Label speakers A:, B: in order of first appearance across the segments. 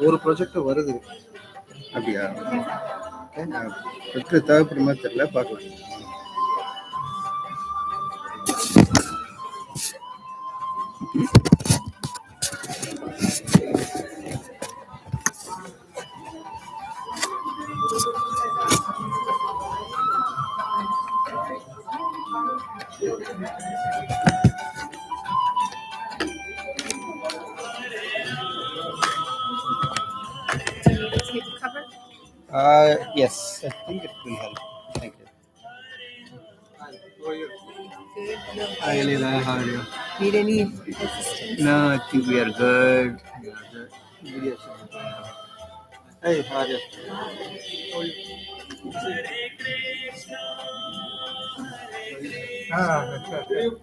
A: ஒரு ப்ராஜெக்ட் வருது. அப்படியா? பெற்று தேவைப்படுற மாதிரி தெரியல, பார்க்கலாம். Yes, I think it will help. Thank you. Hi, Leela. How are you?
B: Need any assistance?
A: No, I think we are good. Video should be going on. Hey, how are you? That's right.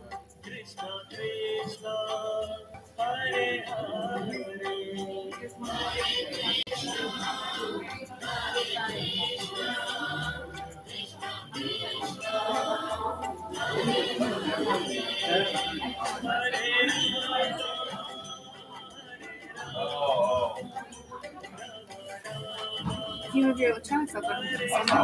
B: If you move your electronics, I'll go ahead and send it.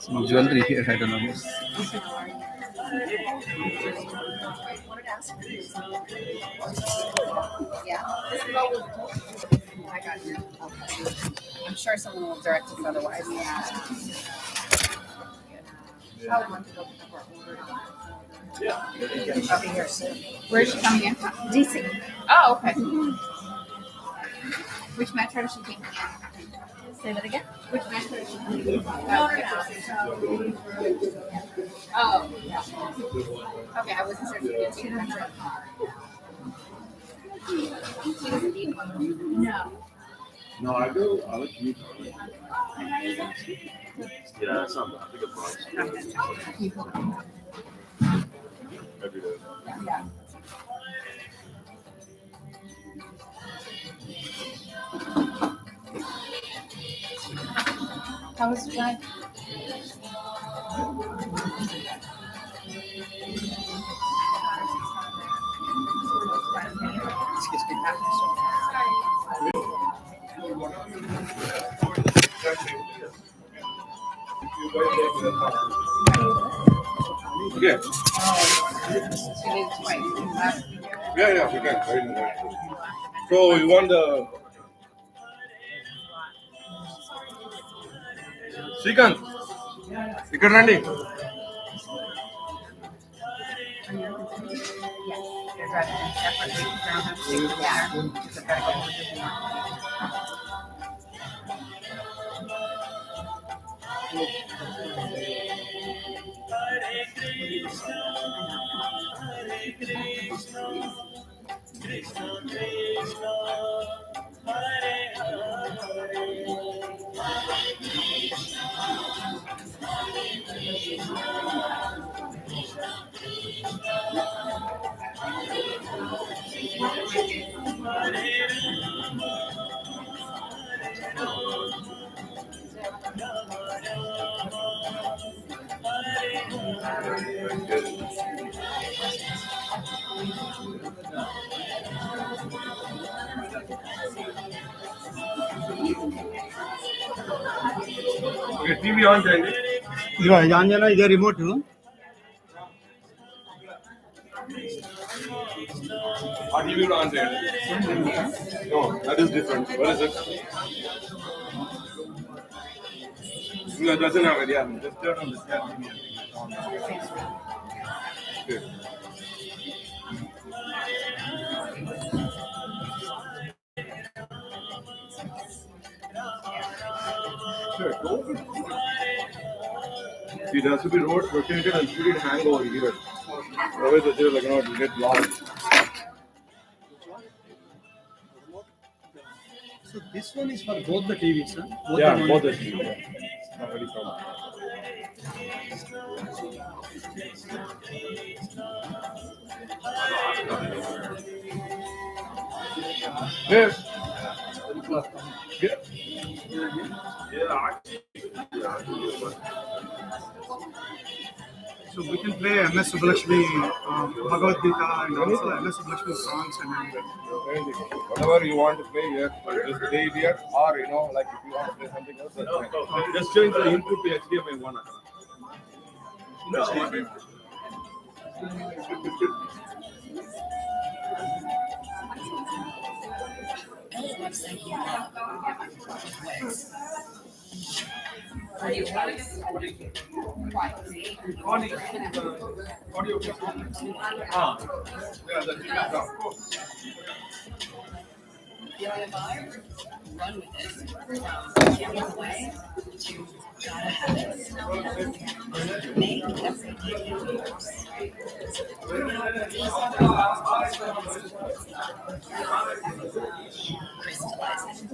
A: Some jewelry here, I don't know.
B: Yeah. I got you. Okay. I'm sure someone will direct us otherwise. Yeah. I'll be here soon. Where's she coming in from? DC. Oh, okay. Which metro is she taking? Say that again? Which metro is she taking? Oh, yeah. Okay, I wasn't sure if she did metro. She doesn't need one. No.
C: No, I do. I like you. Yeah, it's not bad. I think it's nice. Every day.
B: Yeah. How was the drive?
A: Excuse me.
C: Yeah.
B: She did twice.
C: Yeah, we can. Very nice. So you want the Srikanth? ఇక్కడ రండి.
B: They're driving in separately. They don't have to stick together. It's a better
C: Okay, TV on చేయండి.
A: ఇదిగో ఇది on చేయాలా? ఇదే remote.
C: ఆ TV కూడా on చేయండి. No, that is different. What is it? No, it doesn't have it. Yeah, just turn on this TV. Okay. Sure, go. See, it has to be rotated and put it hang over here. Otherwise, it will get lost.
A: So this one is for both the TVs, huh?
C: Both the TVs. Not very common. Yeah. Yeah.
D: So we can play MS Subbalakshmi, Bhagavad Gita, and also MS Subbalakshmi songs and
C: Anything. Whatever you want to play here, just play it here, or like if you want to play something else, that's fine. Just change the input to HDMI 1.
B: You want to vibe? Run with it. Give it away. You gotta have it. Make everything yours. Crystallize it.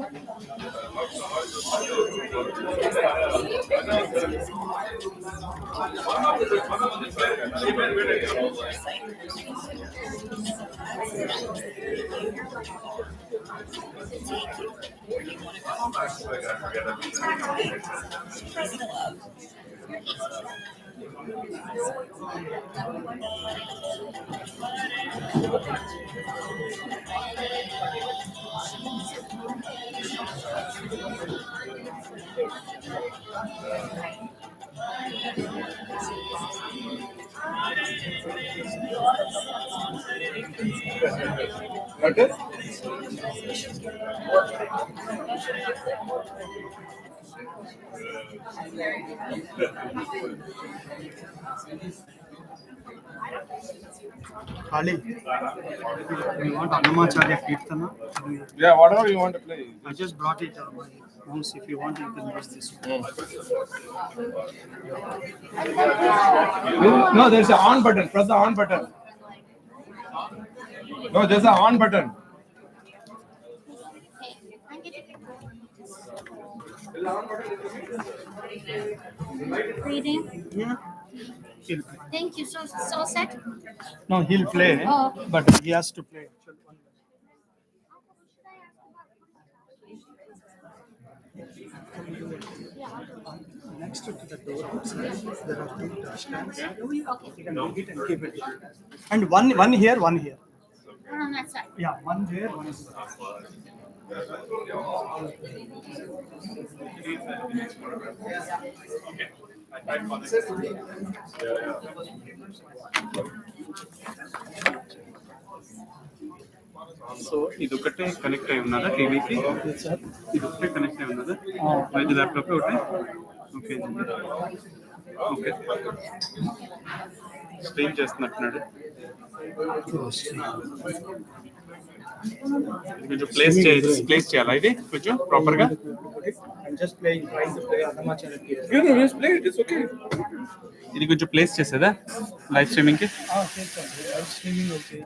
B: Take you where you want to go. Spread the love.
C: Okay?
D: Ali, you want Annamacharya Kirtana?
C: Yeah, whatever you want to play.
D: I just brought it. Mouse, if you want, you can use this one.
C: No, there's an on button. Press the on button. No, there's an on button.
E: Reading.
D: Yeah. He'll play.
E: Thank you. So set.
D: No, he'll play,
E: Oh, okay.
D: but he has to play. Next to the door outside, there are 2 trash cans. You can take it and keep it. And one here, one here.
E: One on that side.
D: Yeah, one there, one here.
F: So ఇది ఒకటే connect అయి ఉన్నదా టీవీకి? ఇది ఒకటే connect అయి ఉన్నదా? ఇది ల్యాప్టాప్ ఒకటే. ఓకే ఓకే స్ట్రీమ్ చేస్తున్నట్టున్నాడు. కొంచెం ప్లేస్ చేయాలా ఇది కొంచెం ప్రాపర్ గా?
D: I'm just trying to play Annamacharya Kirtana.
C: You know, just play it. It's okay.
F: ఇది కొంచెం ప్లేస్ చేసేదా లైవ్ స్ట్రీమింగ్ కి?
D: Live streaming okay.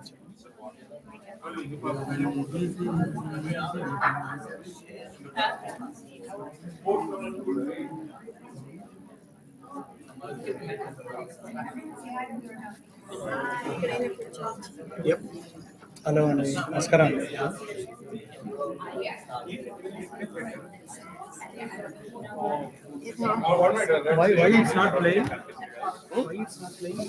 D: Yep. Hello, Andy. Namaskaram. Why it's not playing? Why it's not playing?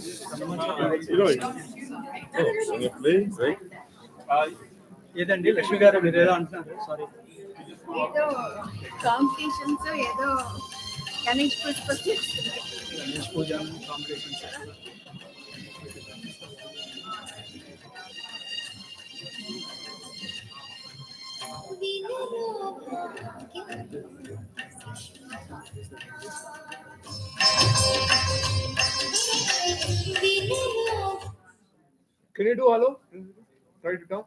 C: When you play, right?
D: ఏదండి లక్ష్మి గారు మీరు ఏదో అంటున్నారు sorry
B: ఏదో కాంపిటీషన్స్ ఏదో గణేష్ పుష్ప
D: గణేష్ పూజ competitions
C: Can you do hello? Write it down.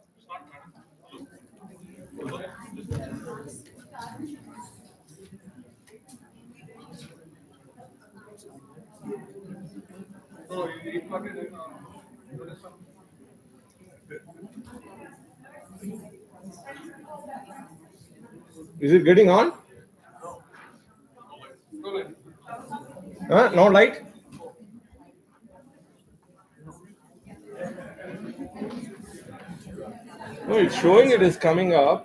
C: Is it getting on? No light? No, it's showing it is coming up.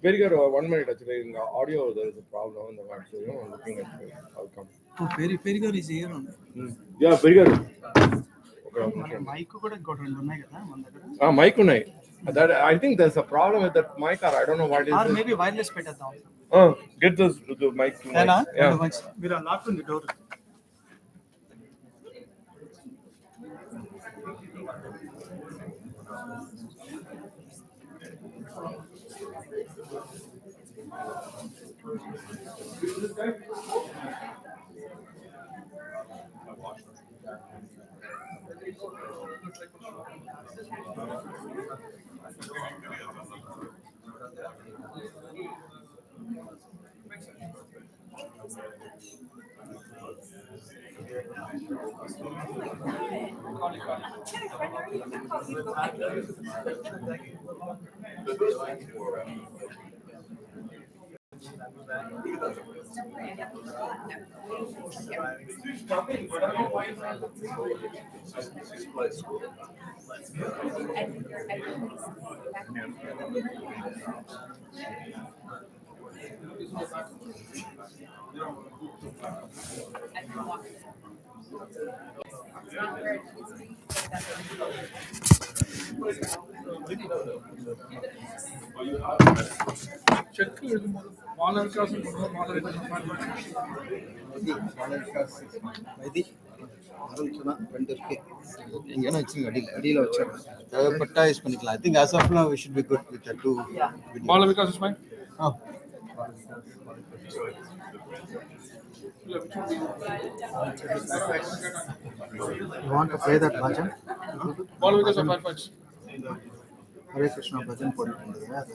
C: very good. 1 minute actually. In the audio, there is a problem in the mic. So, I'm looking at it. I'll come.
D: Oh, very good is here on.
C: Yeah, very good.
D: Mic కూడా ఇంకోటి రెండు ఉన్నాయి కదా మన దగ్గర.
C: Mic ఉన్నాయి. That I think there's a problem with that mic, or I don't know what is
D: Or
C: it.
D: maybe wireless పెట్టేద్దాం.
C: Get this the mic.
D: ఏనా?
C: Yeah.
D: మీరు లాక్ ఉంది డోర్. చెక్ మాలర్ కాసు మాలర్
A: ఇది ஆரம்பிச்சோன்னா 2 இருக்கு எங்கேனா வச்சுங்க அடியில் வச்சோம் தேவைப்பட்டா யூஸ் பண்ணிக்கலாம். I think as of now we should be good with the 2
F: Malar Vikas is fine.
A: You want to play that bhajan?
F: Malar Vikas of 5 points.
A: Hare Krishna bhajan போட்டுருந்தது அது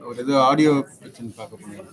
A: ஒரு இது ஆடியோ பிரச்சனை பார்க்க போனேன்.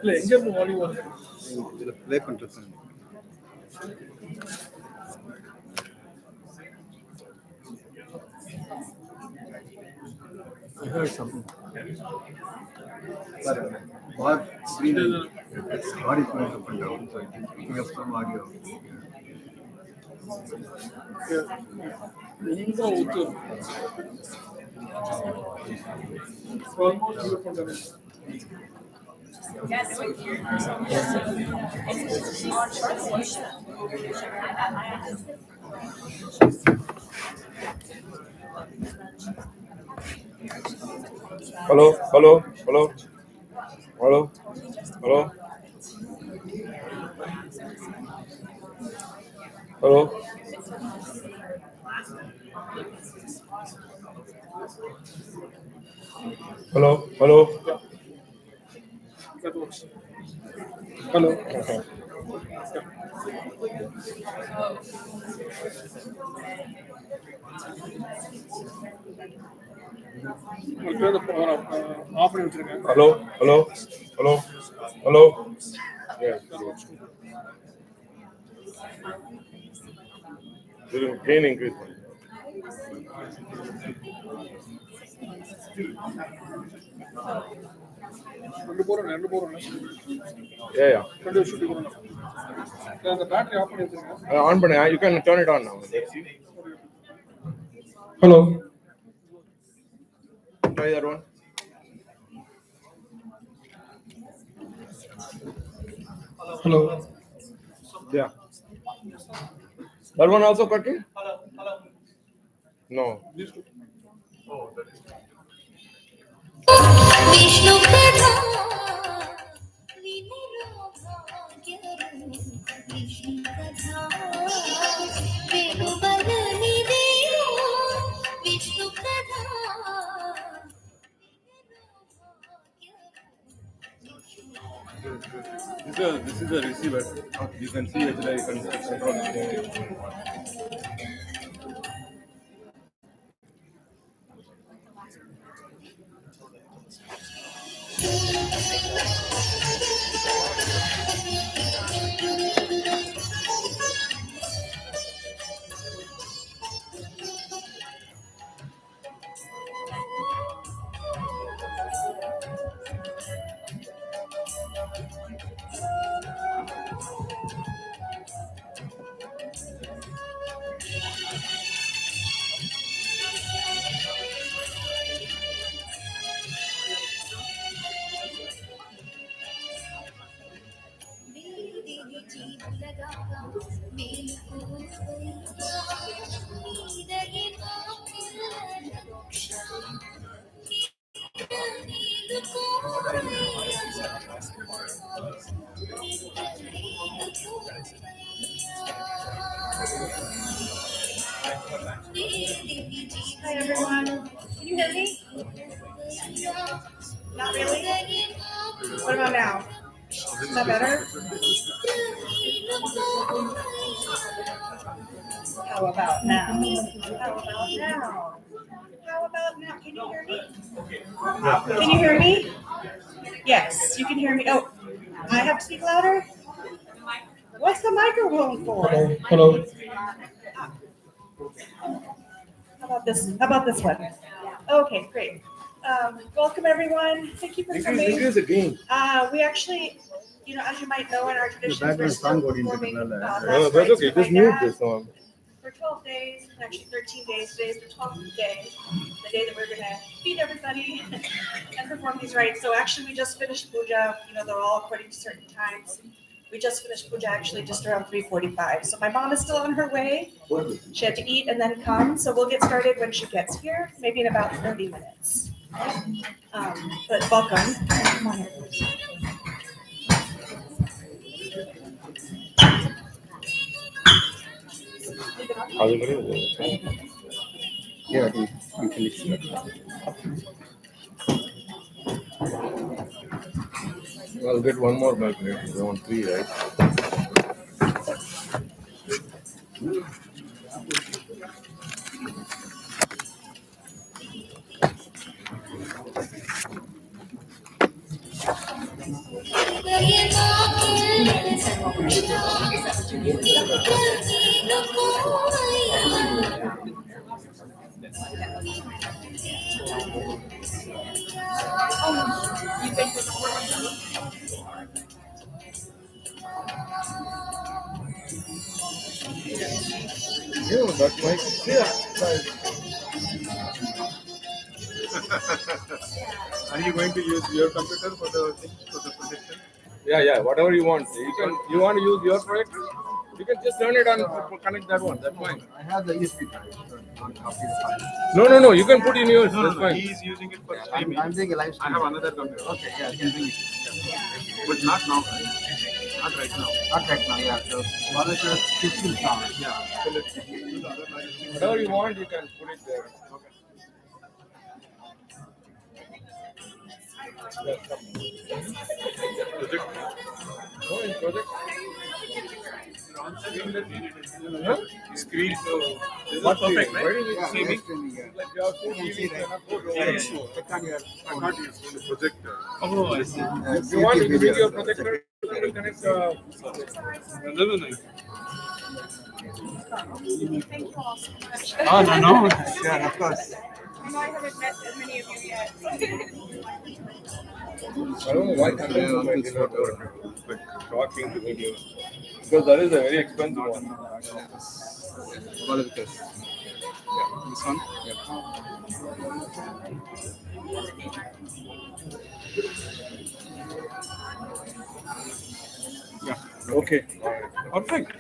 F: இல்ல எங்க இருந்து வால்யூம் வருது
A: இதுல ப்ளே பண்றது. I heard something. But screen body is going up and down, so I think picking up some audio.
F: ఇంకా అవుతుంది almost 0.7.
C: Hello.
F: That works. Hello. Off பண்ணி வச்சிருக்கேன்.
C: Hello. Yeah. Gain increase.
F: ரெண்டு போறோம்.
C: Yeah.
F: ரெண்டு ஷூட்டிங் போறோம். அந்த பேட்டரி ஆஃப் பண்ணி வச்சிருக்கேன்.
C: On பண்ணு. You can turn it on now.
F: Hello.
C: Try that one.
F: Hello.
C: Yeah. That one also cutting?
D: Hello.
C: No.
B: Vishnu कथा विनिरो भाग्यरू विष्णु कथा वेणुबल निदेयो विष्णु कथा
C: This is a receiver. You can see it there. You can control it.
B: Hi everyone, can you hear me? Not really? What about now? Is that better? How about now? How about now? How about now? Can you hear me? Can you hear me? Yes, you can hear me. Oh, I have to speak louder? What's the microphone for?
G: Hello.
B: How about this? How about this one? Okay, great. Welcome everyone. Thank you for coming.
C: Increase the gain.
B: We actually, as you might know, in our traditions, we're
A: background
B: still
A: song going into
B: performing
A: the-
B: last
C: No, that's
B: rites
C: okay.
B: for my
C: Just mute
B: dad
C: this one.
B: for 12 days, actually 13 days. Today's the 12th day, the day that we're gonna feed everybody and perform these rites. So actually, we just finished puja. They're all according to certain times. We just finished puja actually just around 3:45. So my mom is still on her way. She had to eat and then come. So we'll get started when she gets here, maybe in about 30 minutes. But welcome. Come on in.
C: How's it going?
A: Yeah, we finished that.
C: I'll get one more back there. You want 3, right? Yeah, that's my. Yeah.
F: Are you going to use your computer for the projection?
C: Yeah. Whatever you want. You want to use your projector? You can just turn it on, connect that one. That's fine.
A: I have the USB drive. Copy the file.
C: No. You can put in yours. That's fine.
F: He is using it for
A: I'm
F: streaming.
A: doing a live
F: I
A: stream.
F: have another computer.
A: Okay, yeah, I can bring it.
F: But not now, right? Not right now.
A: Not right now, yeah. So, monitor 15 pounds.
F: Yeah. So let's use the other line.
C: Whatever you want, you can put it there.
F: Project.
C: No, in project.
F: Huh? Screen, so this is
C: What
F: perfect,
C: screen?
F: right?
C: Why do you
A: Yeah,
C: see me?
A: live streaming, yeah.
C: Like you have 2
A: You can see
C: TVs and a
A: that.
C: photo.
F: Yeah,
A: Click on your
F: I
A: phone.
F: thought it's going to projector. Oh, I see.
C: If you want, you can bring your projector. You can connect.
F: No.
B: Thank you all so much.
F: Oh, no.
A: Yeah, of course.
B: I know I haven't met as many of you yet.
C: I don't know why condenser mic did not work. But shocking to video. Because that is a very expensive one.
A: Well, because
F: This one? Yeah.
C: Okay.
F: Perfect.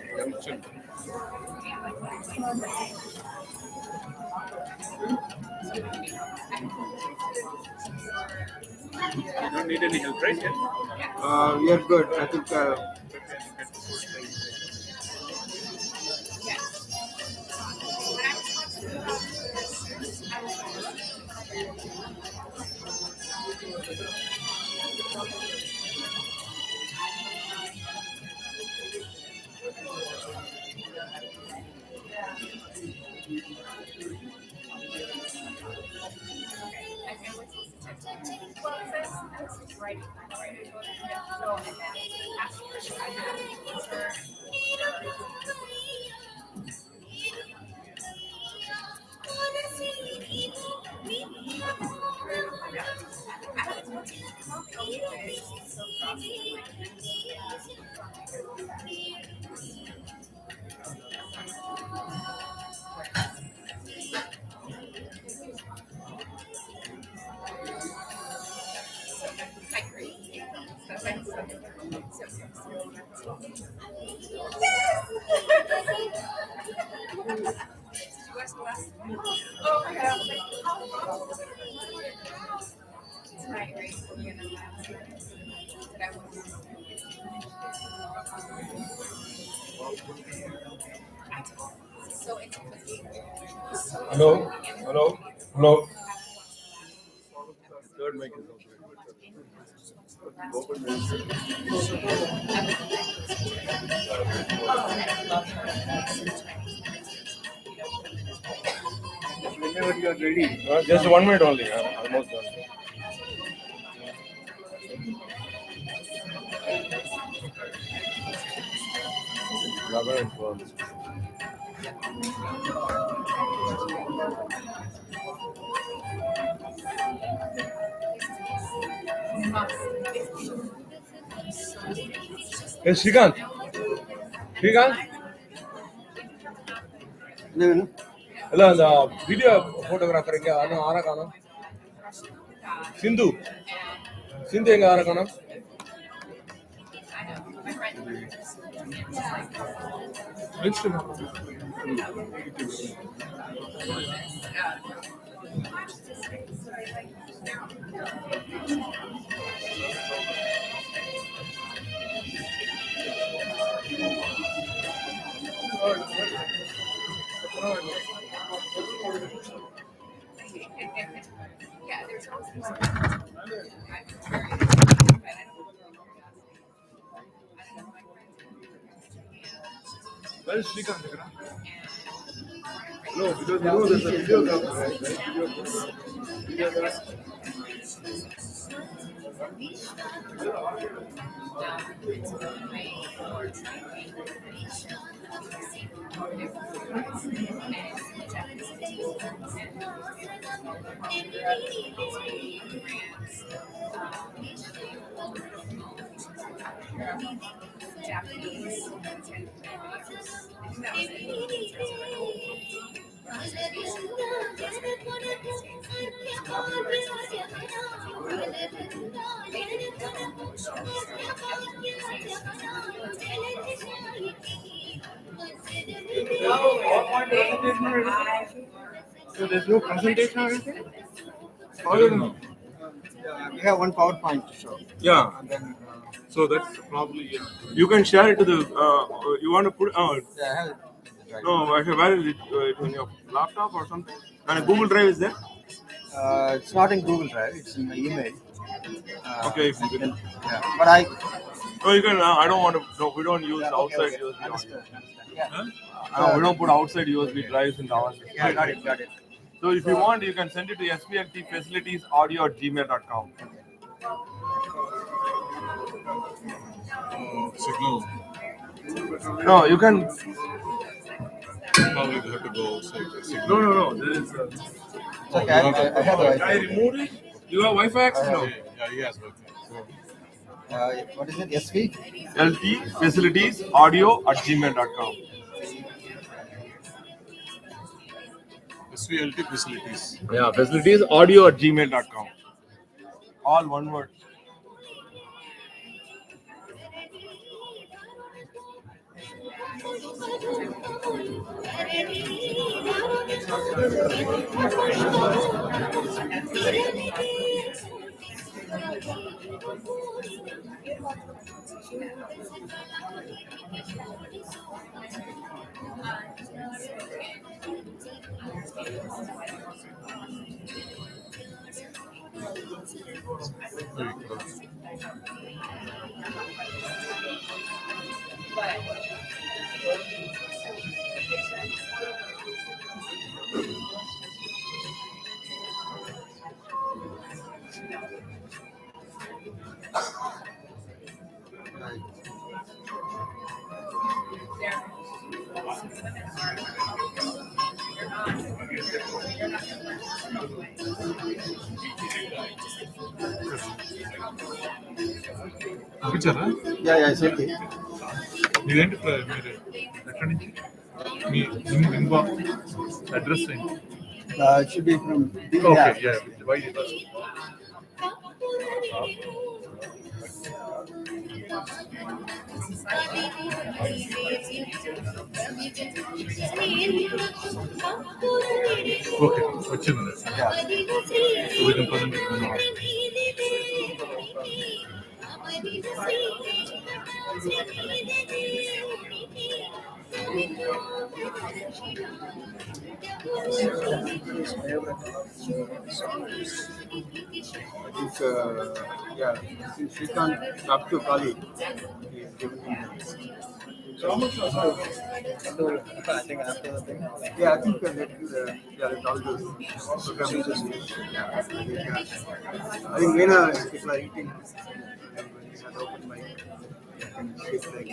F: You don't need any help, right? Yeah.
A: We are good. I think.
C: Hello? Hello? Hello? Third mic is
A: Whenever you are ready.
C: just 1 minute only. Almost done. Rubber and pearls. Hey, Shrikant. Shrikant?
A: ಏನು
C: ಅಲ್ಲ அந்த video photographer எங்க ஆனா காணோம் சிந்து எங்க ஆனா காணோம் Where is Shrikant? No, because you know there's a videographer, right? Videographer.
F: So there's no presentation or anything?
A: We have one PowerPoint to show.
C: Yeah.
A: And then,
C: So that's probably you can share it to the. You want to put?
A: yeah, I have it. Right.
C: No, actually, where is it? In your laptop or something? And a Google Drive is there?
A: It's not in Google Drive. It's in my email.
C: Okay, if you can.
A: Yeah, but I.
C: No, you can. I don't want to. No, we don't use
A: Yeah,
C: outside
A: okay.
C: USB.
A: Understood. Yeah.
C: We don't put outside USB drives in our system.
A: Yeah, got it.
C: So if you want, you can send it to svltfacilitiesaudio@gmail.com.
G: Signal.
C: No, you can.
G: Probably have to go outside. The signal.
C: No. There is.
A: It's okay. I have the
C: I
A: Wi-Fi.
C: removed it. You have Wi-Fi access now.
G: Yeah, he has Wi-Fi.
A: What is it? SV?
C: ltfacilitiesaudio@gmail.com.
G: SVLT facilities.
C: Yeah, facilitiesaudio@gmail.com. All one word.
G: Very close. పంపించారా?
A: Yeah, yeah, same thing.
G: మీరేంటి మీరు ఎక్కడి నుంచి మీ ఇంకో address ఏంటి?
A: It should be from
G: okay యా వై okay వచ్చింది విధం పదండి
A: I think, yeah, since we can't talk to Kali, he's giving him. So how much was I think after the thing. Yeah, I think let's all do programming. Yeah, I think Meena is people are eating. And when we had open mic, and she's like.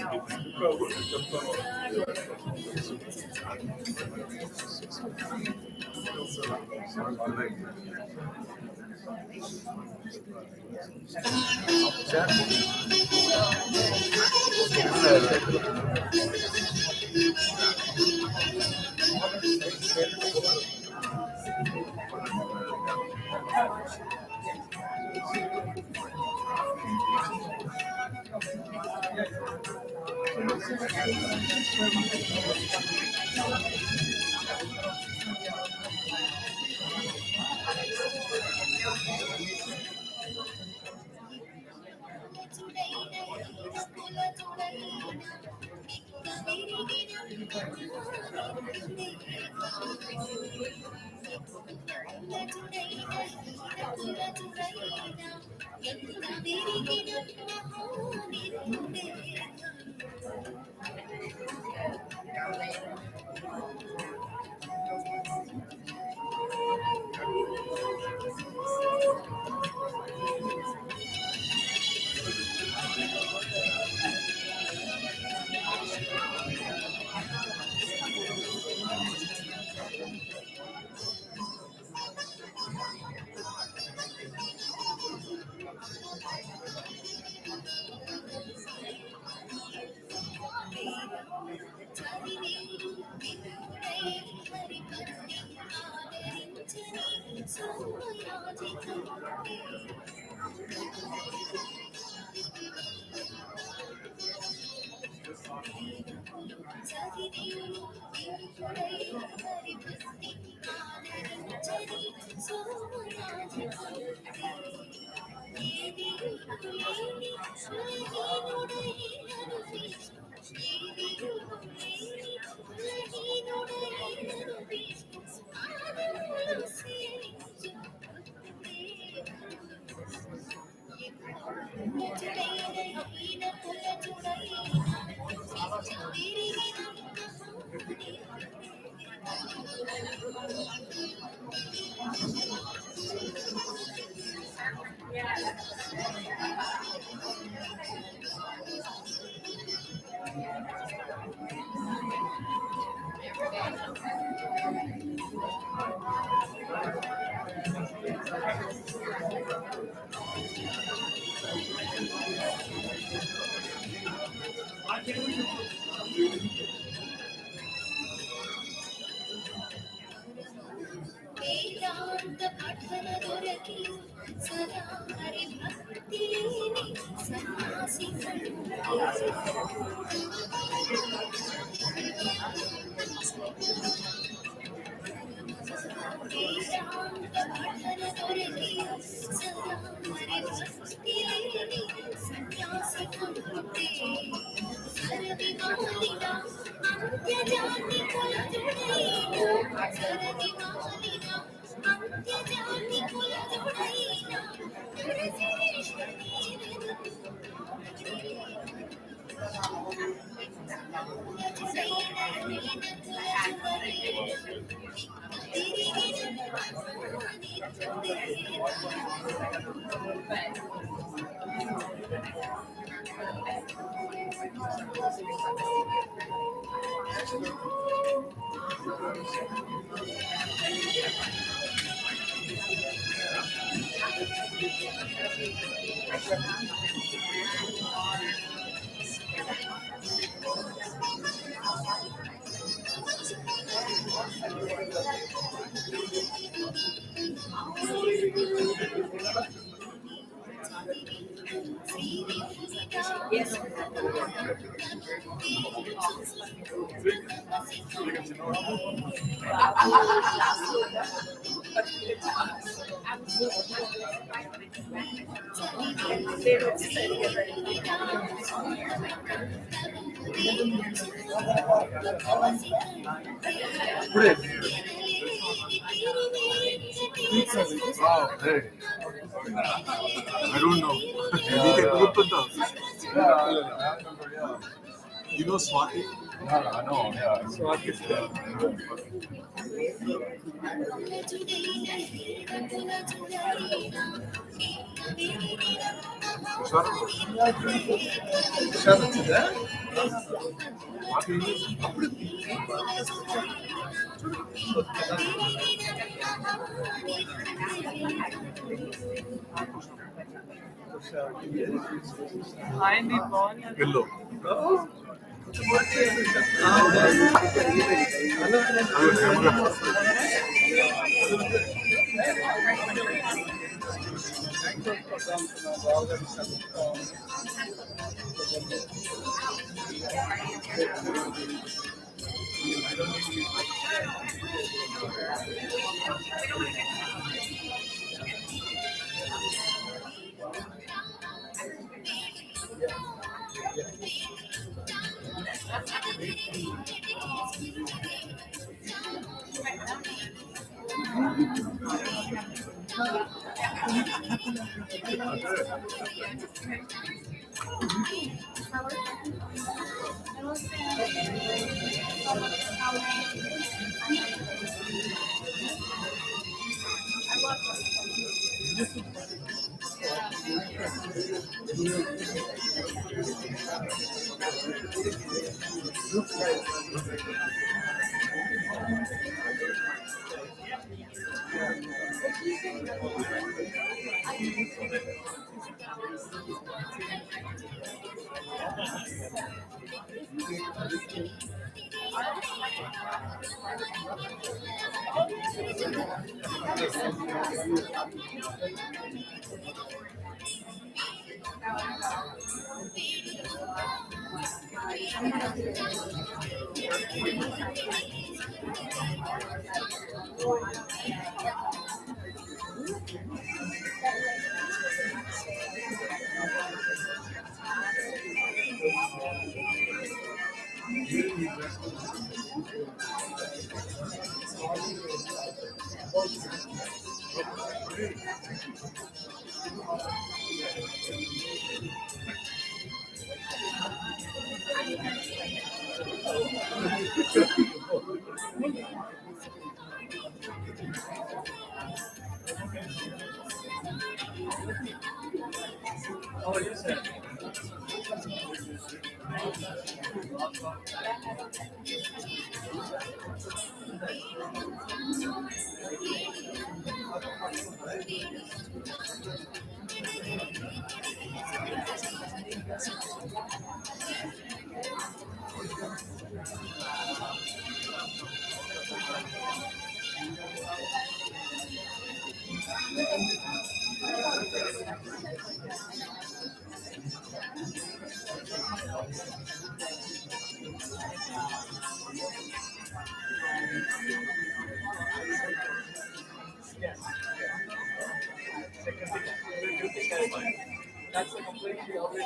G: Wow, hey. I don't know. నీకు ఎక్కువ గుర్తుంటావు. You know Swati? No. Swati is there. Hello.
D: That's a completely always.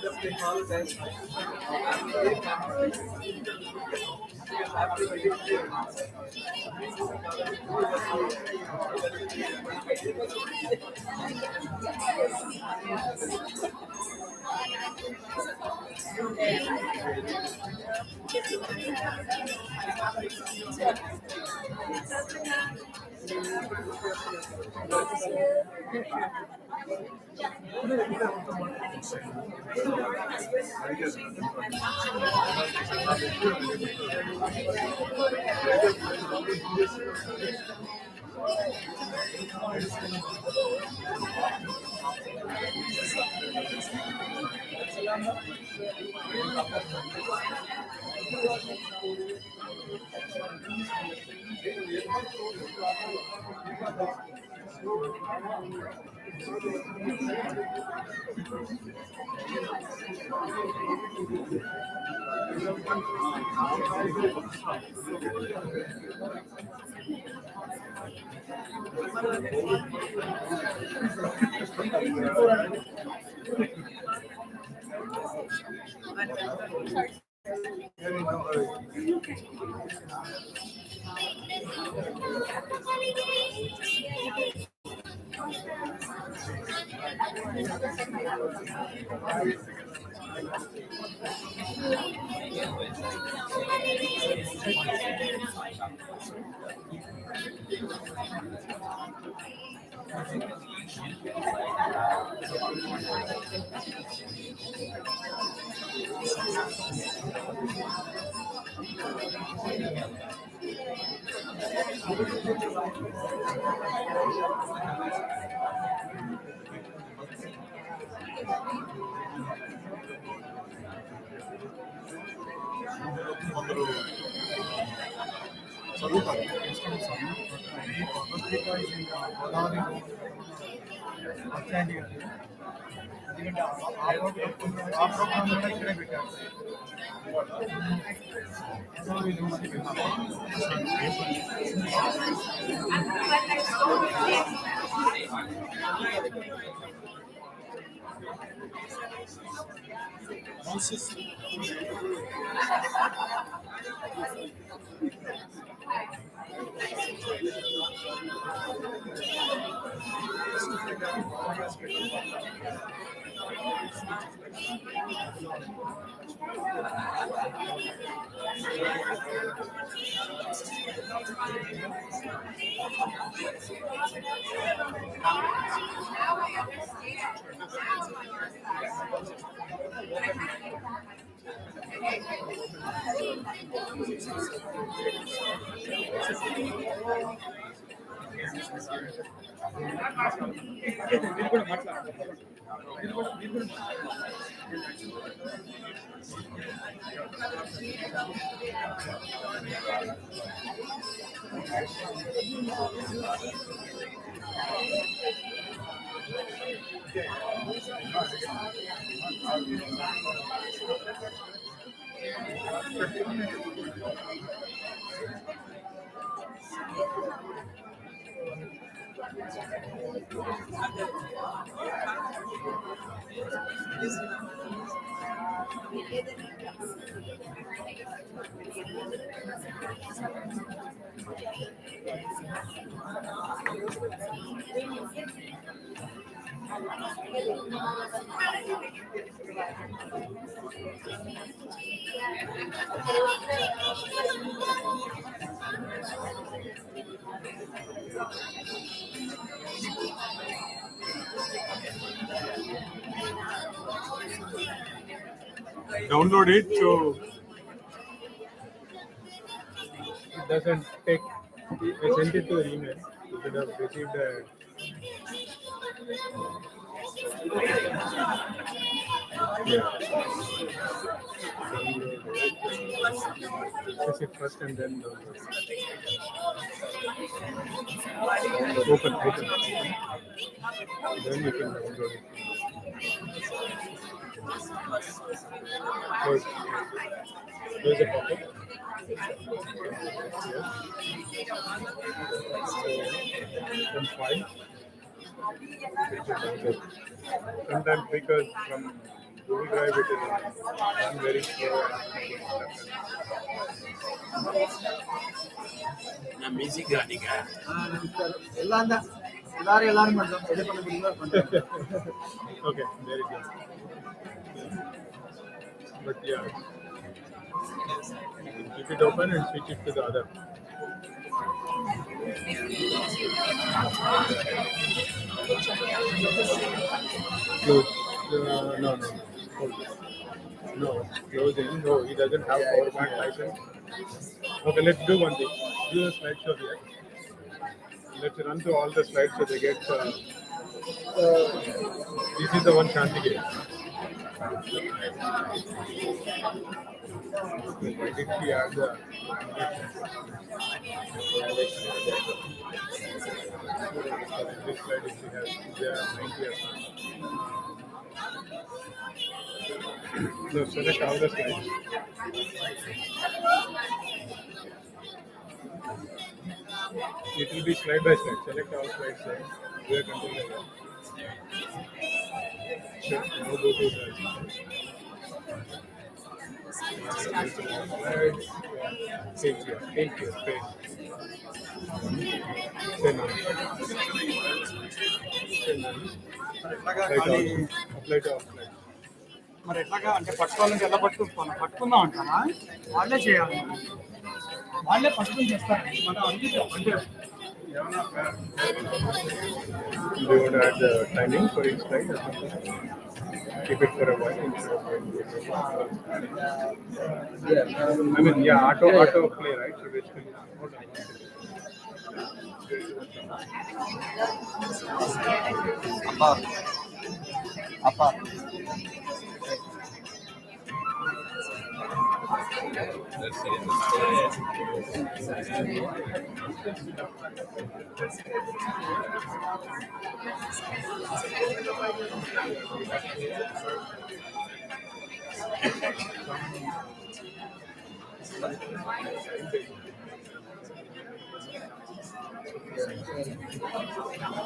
D: Just they call it as
G: download it so it doesn't take. I sent it to your email. You should have received a. Yeah. Press it first and then open. Then you can download it. Close. Close the pop-up. Yes. Then file. Sometimes because from Google Drive it is done very slow and
D: எல்லாரும் மட்டும் எது பண்ண முடியுமோ பண்றாங்க.
G: okay, there it is. But yeah, keep it open and switch it to the other. Close. No. Hold it. No, closing. No, he doesn't have power bank license. Okay, let's do one thing. Do a slideshow here. Let's run through all the slides so they get. This is the one Shanti gave. Why did she add the? This slide if she has, they are 90 years. No, select all the slides. It will be slide by slide. Select all slides. We are continuing. Sure. Now go to the slides. Page here. Page. Then apply to all slides.
D: మరి ఎట్లాగా అంటే పట్టుకోవాలంటే ఎలా పట్టుకుందాం అంటారా? వాళ్ళే చేయాలి, వాళ్ళే పట్టుకుని చేస్తారు. మనం అందిస్తాం అంటే
G: Do you want to add the timing for each slide or something? Keep it for a while instead of I mean, yeah, auto play, right? So basically, hold on.
D: అప్ప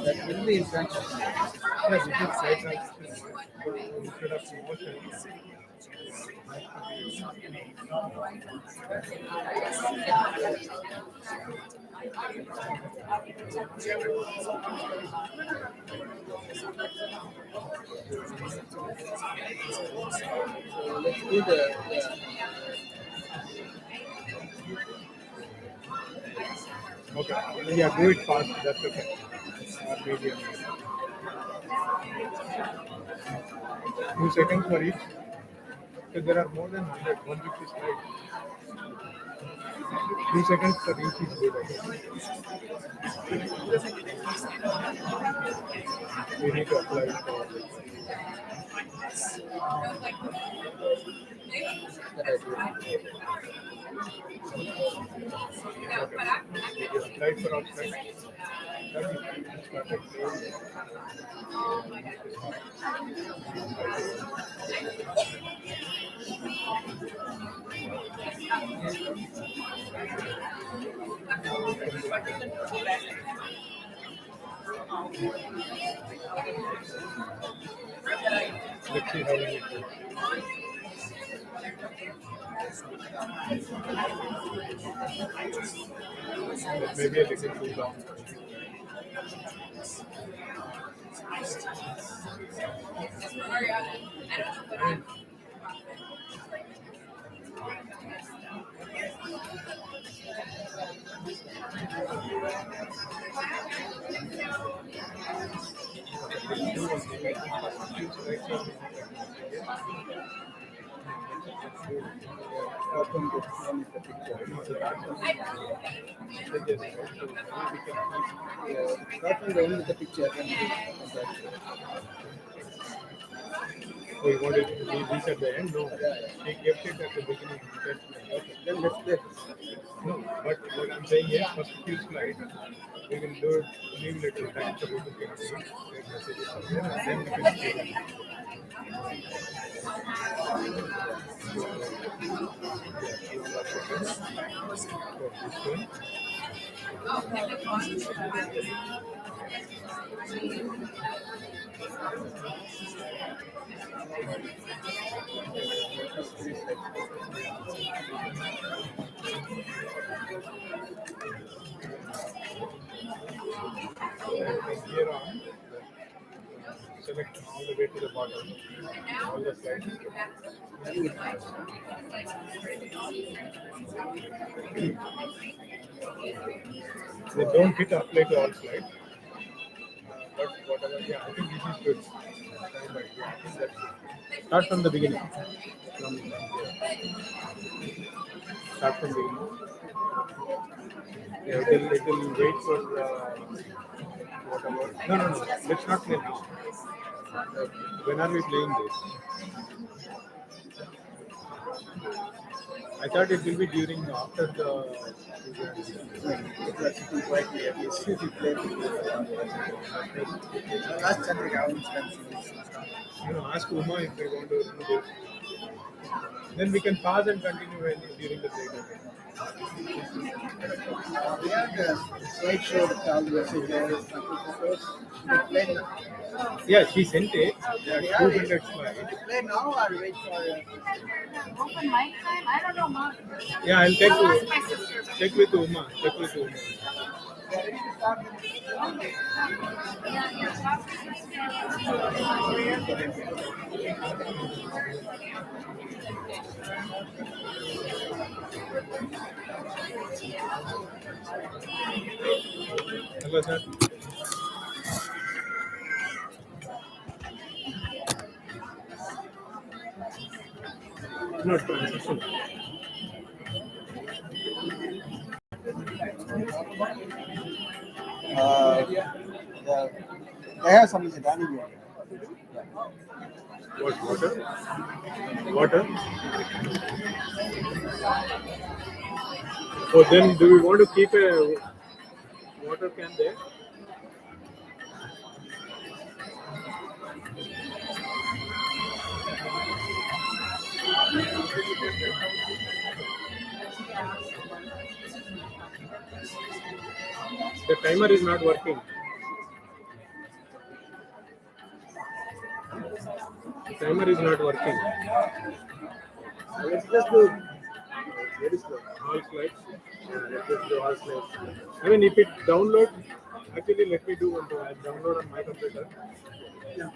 D: that will be interaction.
G: Yes, it is slides instead of motion.
D: Let's do the
G: Okay, yeah, do it fast. That's okay. Or maybe 2 seconds for each. So there are more than 150 slides. 2 seconds for each is good. I guess. We need to apply it for apply for all slides. Let's see how long it takes. Maybe a little too long.
D: with the picture.
G: Oh, you want it to be this at the end? No. He kept it at the beginning. Okay.
D: Then let's play.
G: No, but what I'm saying is, first few slides, we will do it, leave little time for people to get messages from there, and then we can see them. For this one. From here on, select all the way to the bottom, all the slides. They don't hit apply to all slides, but whatever, yeah, I think this is good. Yeah, I think that's good. Start from the beginning. Start from the beginning. Yeah, it will wait for whatever. No. Let's not play now. When are we playing this? I thought it will be during after the.
A: Last Sunday, I was
G: Ask Uma if they want to do this. Then we can pause and continue during the break.
A: we have the slideshow with all the messages, sample photos. We play now.
G: Yeah, she sent it. There are
A: We have it.
G: 200 slides.
A: Play now or wait for
E: Open mic time? I don't know, Mom.
G: Yeah, I'll
E: I'll ask my sister.
G: check with Uma. Check with Uma. Hello, sir. Not transition.
A: they have some Zidane here.
G: What, water? Water? Oh, then do we want to keep a water can there? The timer is not working. The timer is not working.
A: Let's just do very slow.
G: All slides. Yeah, let's just do all slides. I mean, if it download, actually, let me do one thing. I'll download on my computer. Yeah,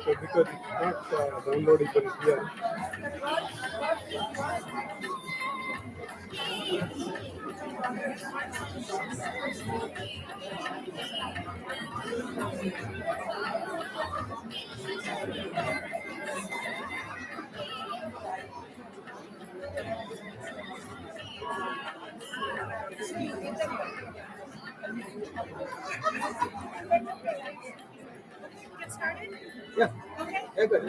G: so because it's not downloadable here.
B: Get started?
A: Yeah.
B: Okay.
A: Yeah, good.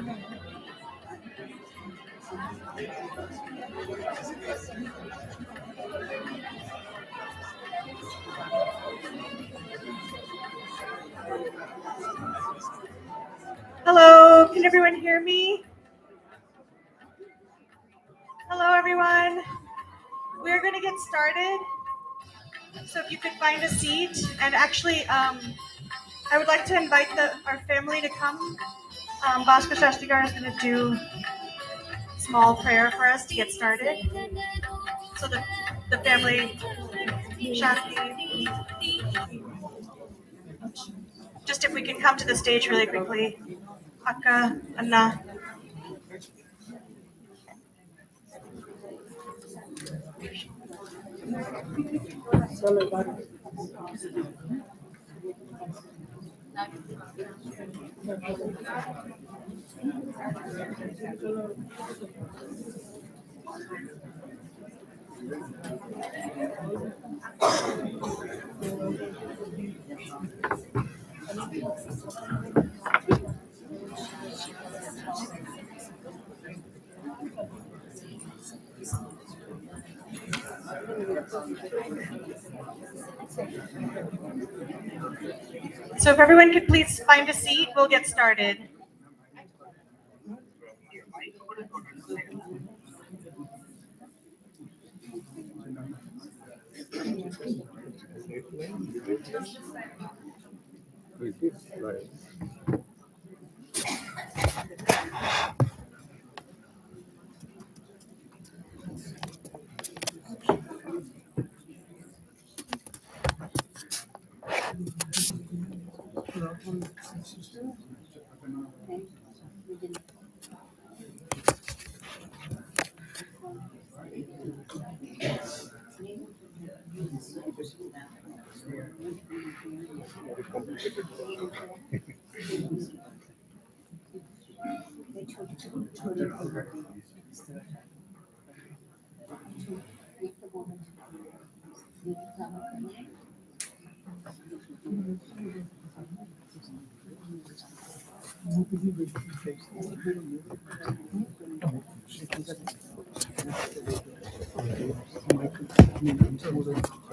B: Hello, can everyone hear me? Hello, everyone. We're going to get started. So if you could find a seat, and actually, I would like to invite our family to come. Bhaskar Shastigar is going to do a small prayer for us to get started. So the family, Shasti, just if we can come to the stage really quickly. Akka, Anna. So if everyone could please find a seat, we'll get started.
G: It is right. Very complicated.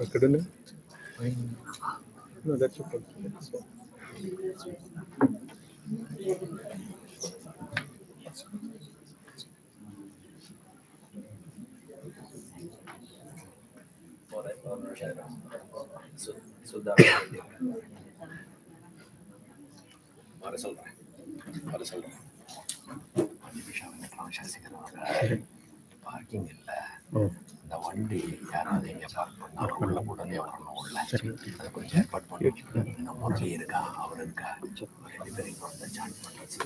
G: Academic? No, that's okay. That's all.
H: Parking இல்ல
G: Oh,
H: இந்த வண்டி யாராவது இங்க park பண்ணா உள்ள உடனே வரணும் உள்ள அதை கொஞ்சம் ஏற்பாடு பண்ணி இந்த முரளி இருக்கா அவர் இருக்கா 2 பேரும் இங்க வந்து ஜாயின் பண்ணுறது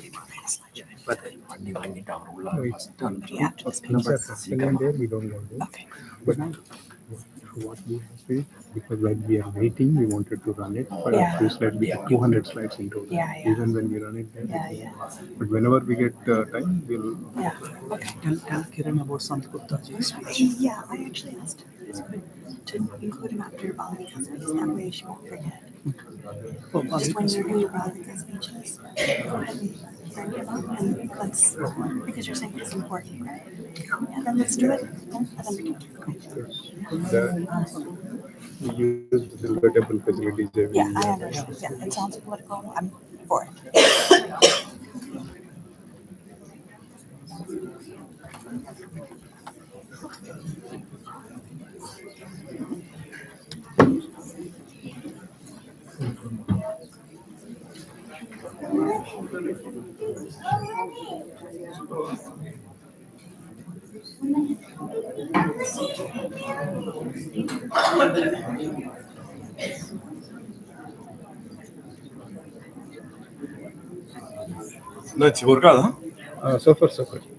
H: வண்டி வாங்கிட்டு அவர் உள்ள first
G: things are happening there, we don't want it. But what we have is, because while we are waiting, we wanted to run it. But
B: Yeah.
G: few slides, we have 200 slides in total.
B: Yeah, yeah.
G: Even when we run it there.
B: Yeah.
G: But whenever we get time, we'll.
B: Yeah. Okay.
D: Tell Kiran about Sant Guptaji's speech.
B: Yeah, I actually asked her to include him after your Bali speech. That way she won't forget.
D: Oh,
B: Just when you're doing your Bali speeches, go ahead and bring him up and let's, because you're saying it's important, right? Yeah, then let's do it. And then we can keep going.
G: We use the Silver Temple facilities every
B: Yeah, I
G: year.
B: understand. Yeah, it sounds political. I'm for it.
C: என்னாச்சு work ஆகுதா?
G: Super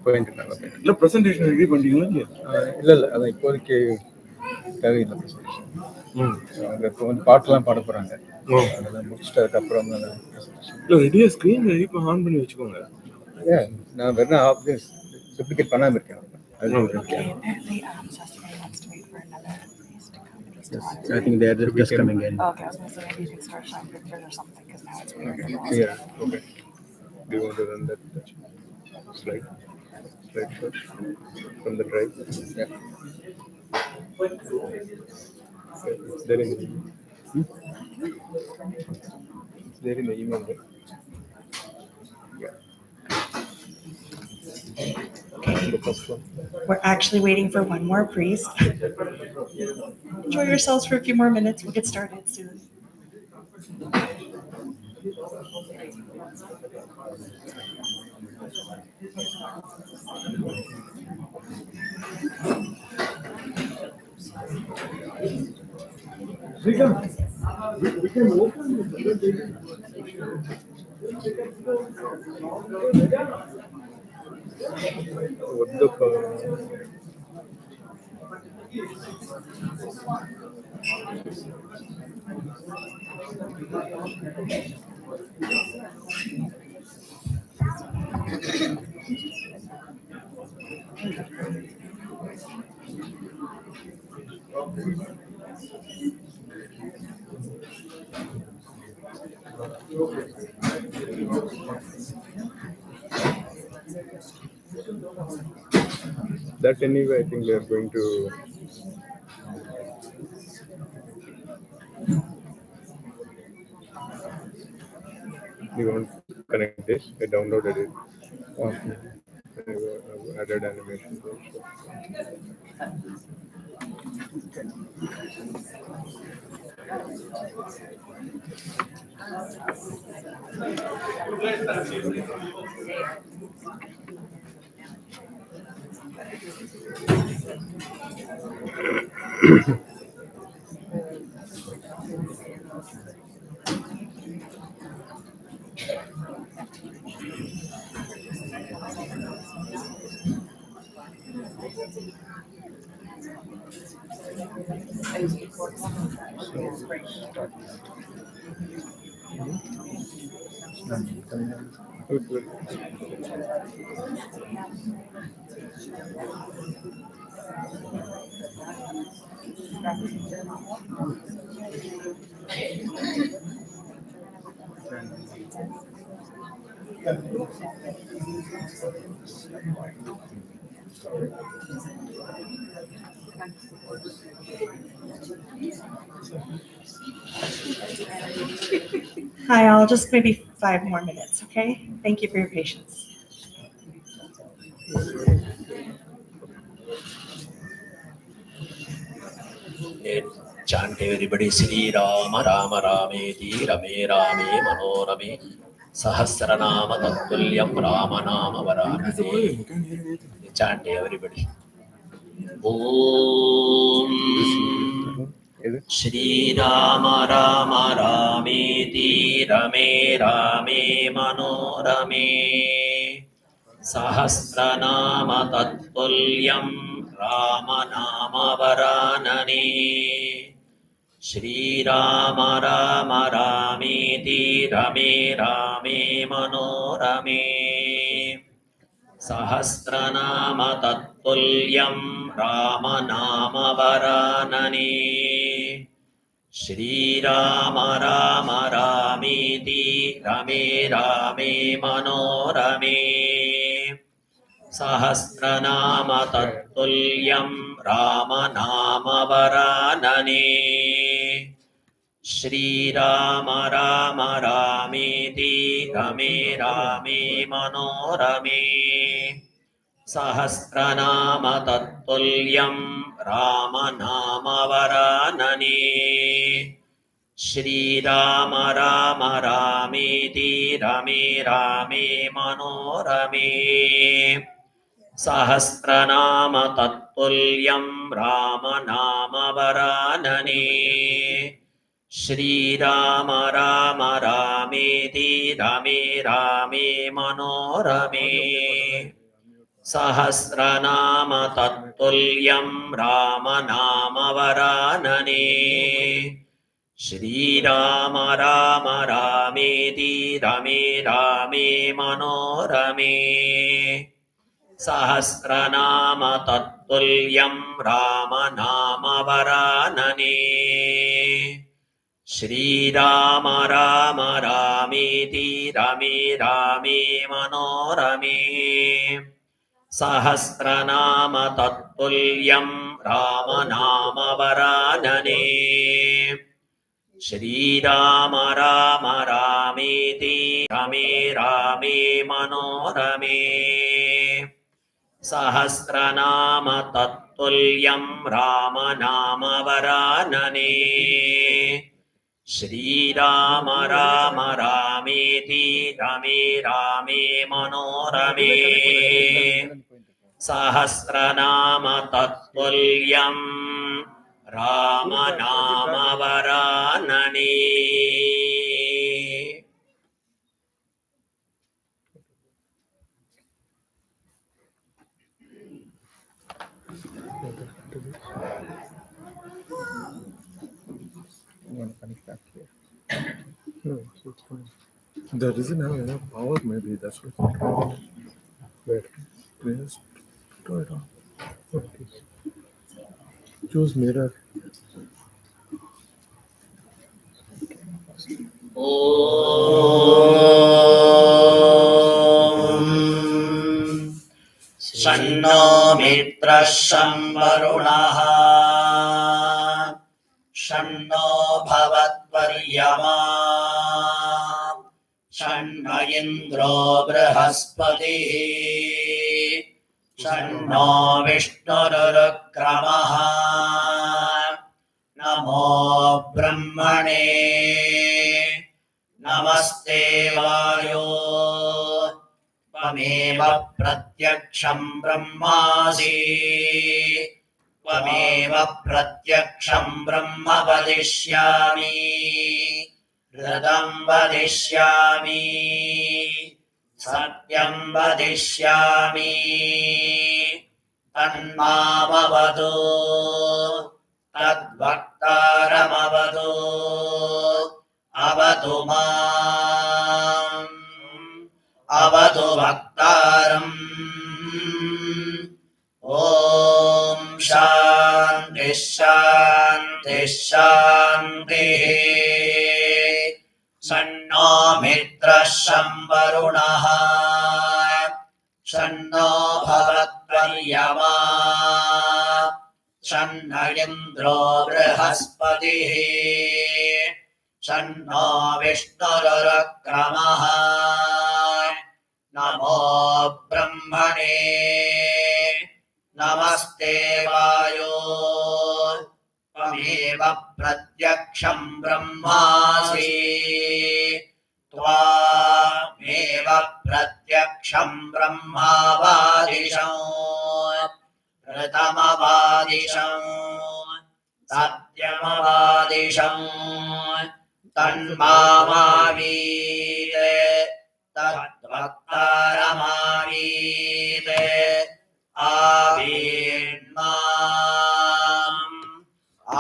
G: போயிட்டு இருக்காங்க.
C: இல்லை presentation ready பண்ணிட்டீங்களா இல்லையா?
G: இல்லை அதான் இப்போதைக்கு தேவையில்லை presentation. அவங்க இப்போ வந்து பாட்டெல்லாம் பாட போகிறாங்க. அதெல்லாம் முடிச்சுட்டு அதுக்கப்புறம்
C: இல்லை ரெடியாக ஸ்க்ரீன் ரெடி ஆன் பண்ணி வச்சுக்கோங்க.
G: நான் வெறும் டூப்ளிகேட் பண்ணாமல் இருக்கேன்.
B: Okay, apparently Shastri wants to wait for another priest to come and he's talking.
G: I think they are just coming in.
B: Okay, I was gonna say maybe you can start showing pictures or something, because now it's weird.
G: Yeah, okay. Do you want to run that slide show from the drive? Yeah. It's there in the It's there in the email. Right? Yeah. The first one.
B: We're actually waiting for one more priest. Enjoy yourselves for a few more minutes. We'll get started soon.
G: We can open what the that anyway, I think they are going to. You want to connect this? I downloaded it. Okay. I've added animation also. Good.
B: Hi, all. Just maybe 5 more minutes, okay? Thank you for your patience.
H: Chant everybody Sri Rama Rama Rameti Rame Rame Manorame Sahasranama Tattulyam Rama Nama Varanane. Chant everybody. Om Shri Rama Rama Rameti Rame Rame Manorame Sahasranama Tattulyam Rama Nama Varanane Shri Rama Rama Rameti Rame Rame Manorame Sahasranama Tattulyam Rama Nama Varanane Shri Rama Rama Rameti Rame Rame Manorame Sahasranama Tattulyam Rama Nama Varanane Shri Rama Rama Rameti Rame Rame Manorame Sahasranama Tattulyam Rama Nama Varanane Shri Rama Rama Rameti Rame Rame Manorame Sahasranama Tattulyam Rama Nama Varanane Shri Rama Rama Rameti Rame Rame Manorame Sahasranama Tattulyam Rama Nama Varanane Shri Rama Rama Rameti Rame Rame Manorame Sahasranama Tattulyam Rama Nama Varanane Shri Rama Rama Rameti Rame Rame Manorame Sahasranama Tattulyam Rama Nama Varanane Shri Rama Rama Rameti Rame Rame Manorame Sahasranama Tattulyam Rama Nama Varanane Shri Rama Rama Rameti Rame Rame Manorame Sahasranama Tattulyam Rama Nama Varanane.
G: No, so it's fine. That doesn't have enough power, maybe that's what. Wait, please turn it on. Okay. Choose mirror.
H: Om Shanno Mitra Shamvarunah Shanno Bhavatvaryama Shanno Indro Brihaspati Shanno Vishnurukramah
I: नमो ब्रह्मणे नमस्ते वायो त्वमेव प्रत्यक्षं ब्रह्मासि त्वमेव प्रत्यक्षं ब्रह्म वदिष्यामि ऋतं वदिष्यामि सत्यं वदिष्यामि तन्मामवतु तद्वक्तारमवतु अवतु माम् अवतु वक्तारम् ॐ शान्तिः शान्तिः शान्तिः सन्नो मित्रः शं वरुणः शन्नो भवत्वर्यमा शन्न इन्द्रो बृहस्पतिः शन्नो विष्णुरुक्रमः नमो ब्रह्मणे नमस्ते वायो त्वमेव प्रत्यक्षं ब्रह्मासि त्वामेव प्रत्यक्षं ब्रह्मावादिशं ऋतमवादिशं सत्यमवादिशं तन्मामावीते तद्वक्तारमावीते आवीर्माम्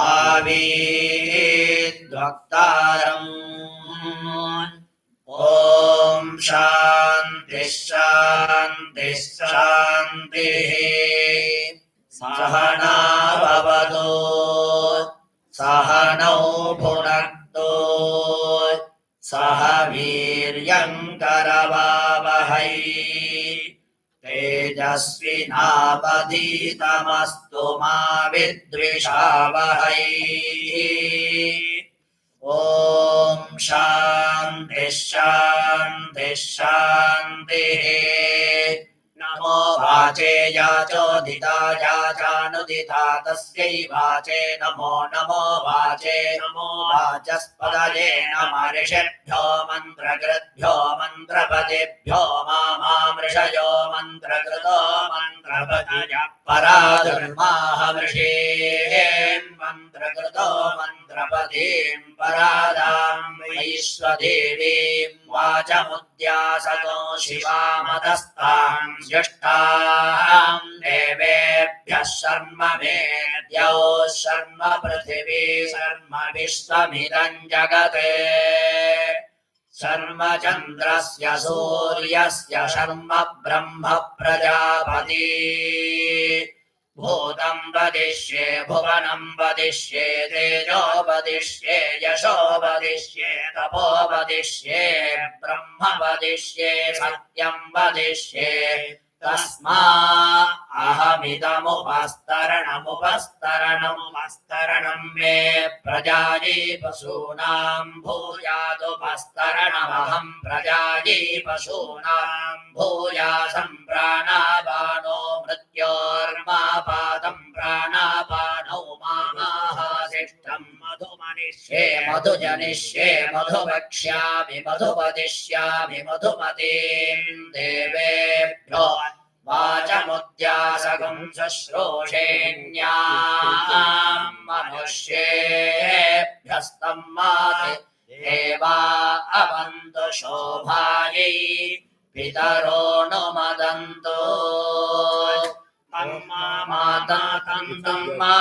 I: आवीद्वक्तारम् ॐ शान्तिः शान्तिः शान्तिः सहना भवतु सहनौ भुनक्तु सह वीर्यङ्करवावहै तेजस्विनावधीतमस्तु मा विद्विषावहै ॐ शान्तिः शान्तिः शान्तिः नमो वाचे याचोदिताय चानुदिता तस्यै वाचे नमो नमो वाचे नमो वाचस्पदये नमः ऋषिभ्यो मन्त्रकृद्भ्यो मन्त्रपदेभ्यो मामृषयो मन्त्रकृतो मन्त्रपदय पराधर्माहमृषेन् मन्त्रकृतो मन्त्रपदीं परादां वैश्वदेवीं वाचमुद्यासतो शिवामतस्तां ज्येष्ठां देवेभ्यः शर्म मेद्यौ शर्म पृथिवी शर्म विश्वमिदं जगते शर्म चन्द्रस्य सूर्यस्य शर्म ब्रह्म प्रजापति भूतं वदिष्ये भुवनं वदिष्ये तेजो वदिष्ये यशो वदिष्ये तपो वदिष्ये ब्रह्म वदिष्ये सत्यं वदिष्ये तस्मा अहमिदमुपस्तरणमुपस्तरणमुपस्तरणं मे प्रजायै पशूनां भूयादुपस्तरणमहं प्रजायै पशूनां भूयासं प्राणापानो मृत्योर्मापादं प्राणापानौ माहाशिष्टं मधुमनिष्ये मधुजनिष्ये मधुवक्ष्यामि मधुवदिष्यामि मधुमतीं देवेभ्यो वाचमुद्यासकं शुश्रूषेण्यां मनुष्येभ्यस्तं माते देवा अवन्तु शोभायै पितरो नुमदन्तु तन्मातन्तं मा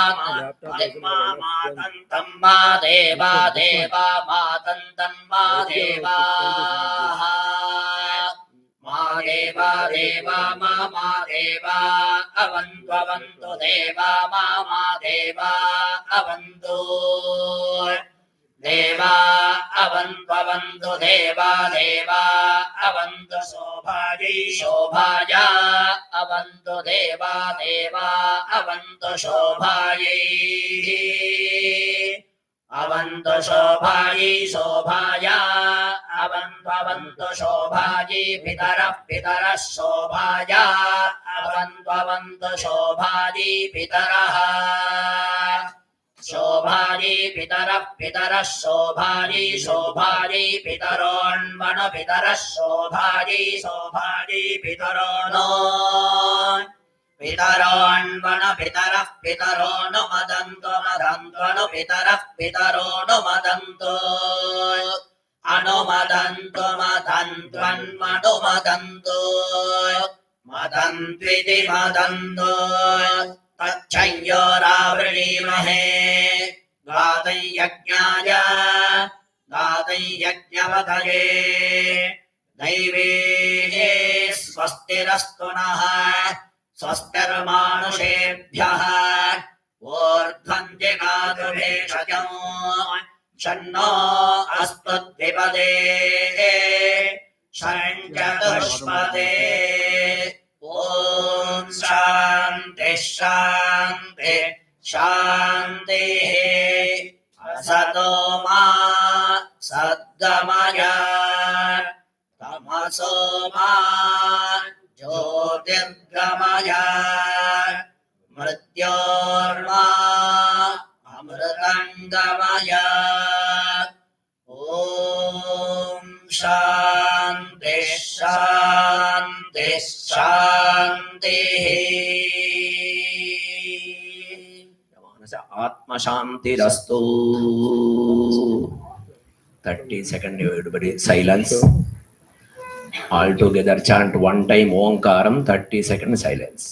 I: देवा देवा मातन्तं मा देवाः मा देवा देवा मा देवा अवन्तु देवा मा देवा अवन्तु देवा अवन्तु देवा देवा अवन्तु शोभायै शोभाया अवन्तु देवा देवा अवन्तु शोभायै अवन्तु शोभायै शोभाया अवन्तु शोभायै पितरः शोभाया अवन्तु शोभायै पितरः शोभाजी पितरः पितरः शोभाजी शोभाजी पितरोऽन्वण पितरः शोभाजी शोभाजी पितरो नो पितरोऽन्वण पितरः पितरो नु मदन्तो मदन्त्वनु पितरः पितरो नु मदन्तो अनुमदन्तु मदन्त्वन्मनुमदन्तु मदन्त्विति मदन्तो तच्छयोरावृणीमहे गातै यज्ञाय गातै यज्ञवतये दैवे स्वस्तिरस्तु नः स्वस्तिर्मानुषेभ्यः ऊर्ध्वं जिगातु भेषजो शन्नो अस्तु द्विपदे षण्चतुष्पदे ॐ शान्ति शान्ति शान्तिः असतो मा सद्गमय तमसो मा ज्योतिर्गमय मृत्योर्मा अमृतङ्गमय ॐ शान्ति शान्ति शान्तिः आत्मशान्तिरस्तु 30 seconds everybody silence all together chant one time omkaram 30 seconds silence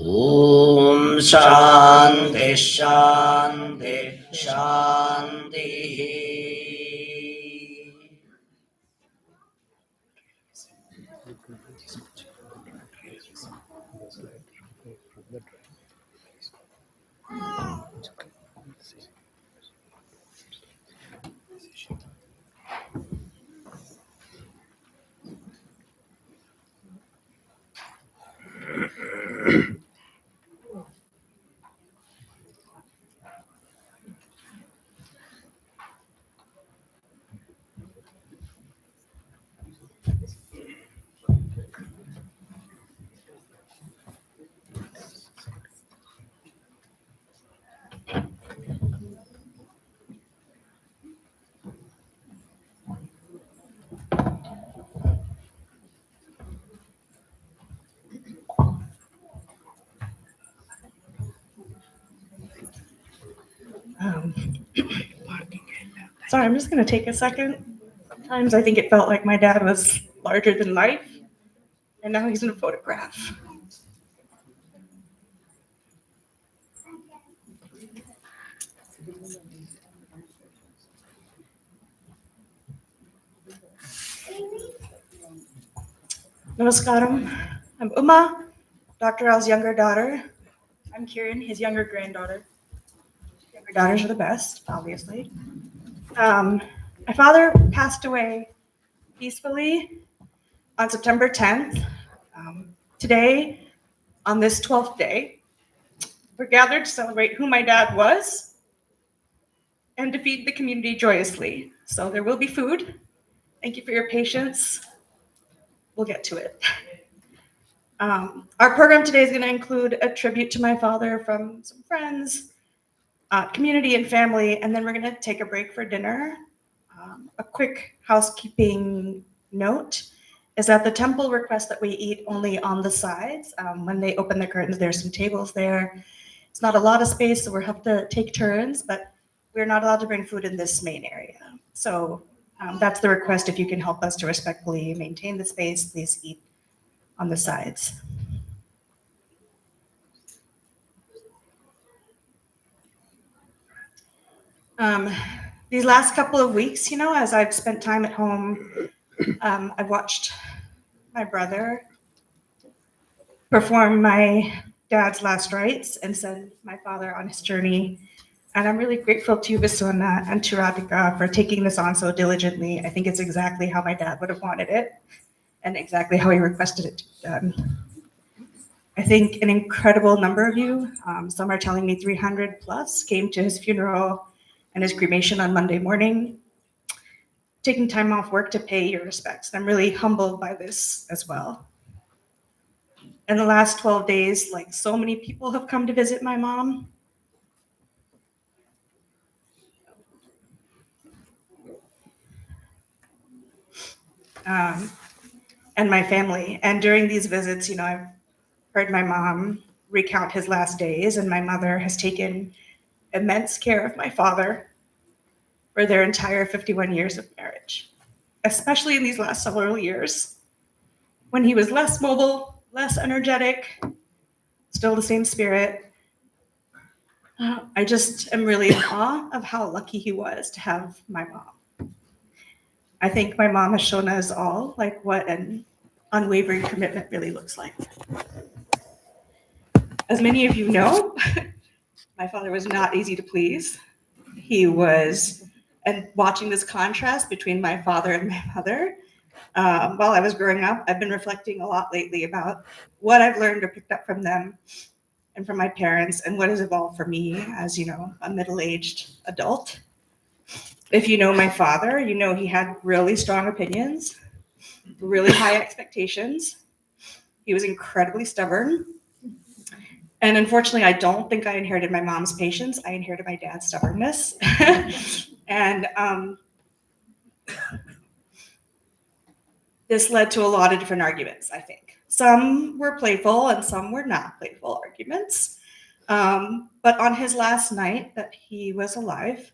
I: ॐ शान्ति शान्ति शान्तिः
B: Sorry, I'm just going to take a second. Sometimes I think it felt like my dad was larger than life, and now he's in a photograph. Namaskaram. I'm Uma, Dr. Rao's younger daughter. I'm Kieran, his younger granddaughter. Younger daughters are the best, obviously. My father passed away peacefully on September 10th. Today, on this 12th day, we're gathered to celebrate who my dad was and to feed the community joyously. So there will be food. Thank you for your patience. We'll get to it. Our program today is going to include a tribute to my father from some friends, community and family, and then we're going to take a break for dinner. A quick housekeeping note is that the temple requests that we eat only on the sides. When they open the curtains, there's some tables there. It's not a lot of space, so we'll have to take turns, but we're not allowed to bring food in this main area. So that's the request. If you can help us to respectfully maintain the space, please eat on the sides. These last couple of weeks, as I've spent time at home, I've watched my brother perform my dad's last rites and send my father on his journey. And I'm really grateful to Viswana and to Radhika for taking this on so diligently. I think it's exactly how my dad would have wanted it and exactly how he requested it to be done. I think an incredible number of you, some are telling me 300 plus, came to his funeral and his cremation on Monday morning, taking time off work to pay your respects. I'm really humbled by this as well. In the last 12 days, like so many people have come to visit my mom. And my family. And during these visits, I've heard my mom recount his last days, and my mother has taken immense care of my father for their entire 51 years of marriage, especially in these last several years when he was less mobile, less energetic, still the same spirit. I just am really in awe of how lucky he was to have my mom. I think my mom has shown us all like what an unwavering commitment really looks like. As many of you know, my father was not easy to please. He was, and watching this contrast between my father and my mother, while I was growing up, I've been reflecting a lot lately about what I've learned or picked up from them and from my parents and what has evolved for me as, a middle-aged adult. If you know my father, you know he had really strong opinions, really high expectations. He was incredibly stubborn. And unfortunately, I don't think I inherited my mom's patience. I inherited my dad's stubbornness. And this led to a lot of different arguments, I think. Some were playful and some were not playful arguments. But on his last night that he was alive,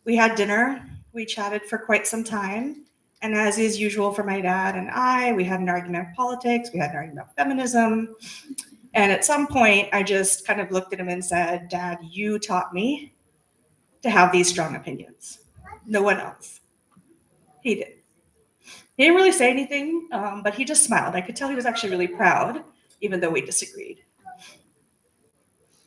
B: we had dinner. We chatted for quite some time. And as is usual for my dad and I, we had an argument of politics. We had an argument of feminism. And at some point, I just kind of looked at him and said, Dad, you taught me to have these strong opinions. No one else. He did. He didn't really say anything, but he just smiled. I could tell he was actually really proud, even though we disagreed.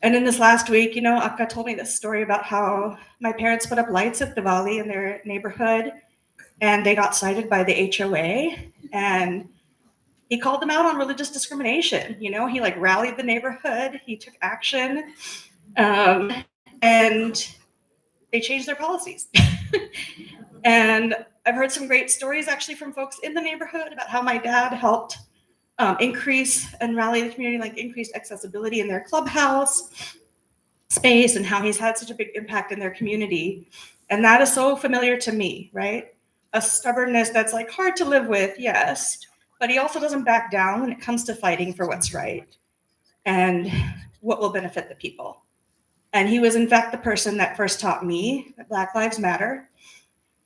B: And in this last week, Akka told me this story about how my parents put up lights at Diwali in their neighborhood, and they got cited by the HOA, and he called them out on religious discrimination. He rallied the neighborhood, he took action, and they changed their policies. And I've heard some great stories actually from folks in the neighborhood about how my dad helped increase and rally the community, like increased accessibility in their clubhouse space, and how he's had such a big impact in their community. And that is so familiar to me, right? A stubbornness that's like hard to live with, yes, but he also doesn't back down when it comes to fighting for what's right and what will benefit the people. And he was, in fact, the person that first taught me that Black Lives Matter.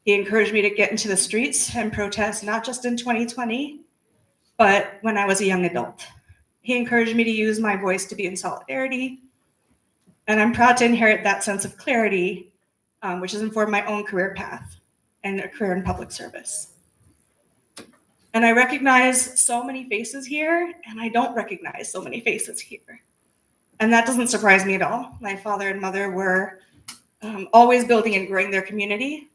B: He encouraged me to get into the streets and protest, not just in 2020, but when I was a young adult. He encouraged me to use my voice to be in solidarity. And I'm proud to inherit that sense of clarity, which has informed my own career path and a career in public service. And I recognize so many faces here, and I don't recognize so many faces here. And that doesn't surprise me at all. My father and mother were always building and growing their community.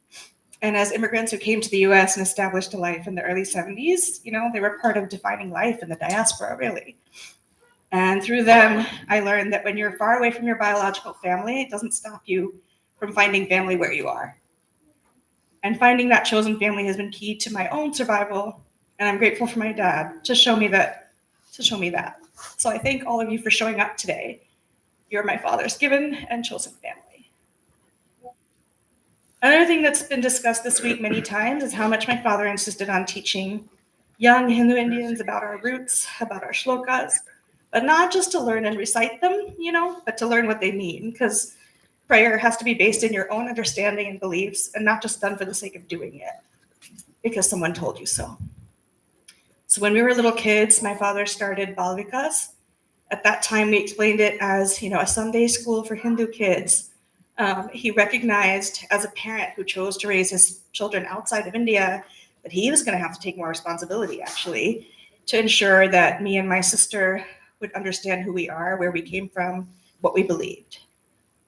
B: And as immigrants who came to the US and established a life in the early 70s, they were part of defining life in the diaspora, really. And through them, I learned that when you're far away from your biological family, it doesn't stop you from finding family where you are. And finding that chosen family has been key to my own survival. And I'm grateful for my dad to show me that. So I thank all of you for showing up today. You're my father's given and chosen family. Another thing that's been discussed this week many times is how much my father insisted on teaching young Hindu Indians about our roots, about our shlokas, but not just to learn and recite them, but to learn what they mean, because prayer has to be based in your own understanding and beliefs and not just done for the sake of doing it because someone told you so. So when we were little kids, my father started Bal Vikas. At that time, we explained it as, a Sunday school for Hindu kids. He recognized as a parent who chose to raise his children outside of India that he was going to have to take more responsibility, actually, to ensure that me and my sister would understand who we are, where we came from, what we believed.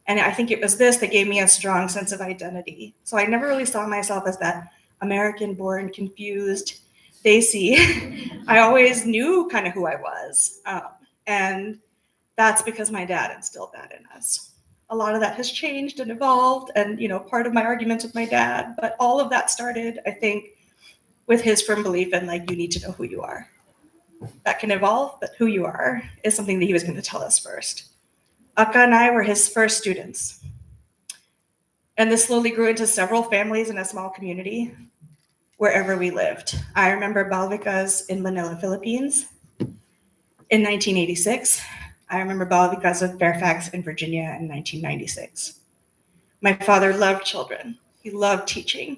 B: And I think it was this that gave me a strong sense of identity. So I never really saw myself as that American-born, confused Desi. I always knew kind of who I was. And that's because my dad instilled that in us. A lot of that has changed and evolved, and part of my arguments with my dad, but all of that started, I think, with his firm belief in you need to know who you are. That can evolve, but who you are is something that he was going to tell us first. Akka and I were his first students. And this slowly grew into several families in a small community wherever we lived. I remember Balvikas in Manila, Philippines in 1986. I remember Balvikas of Fairfax in Virginia in 1996. My father loved children. He loved teaching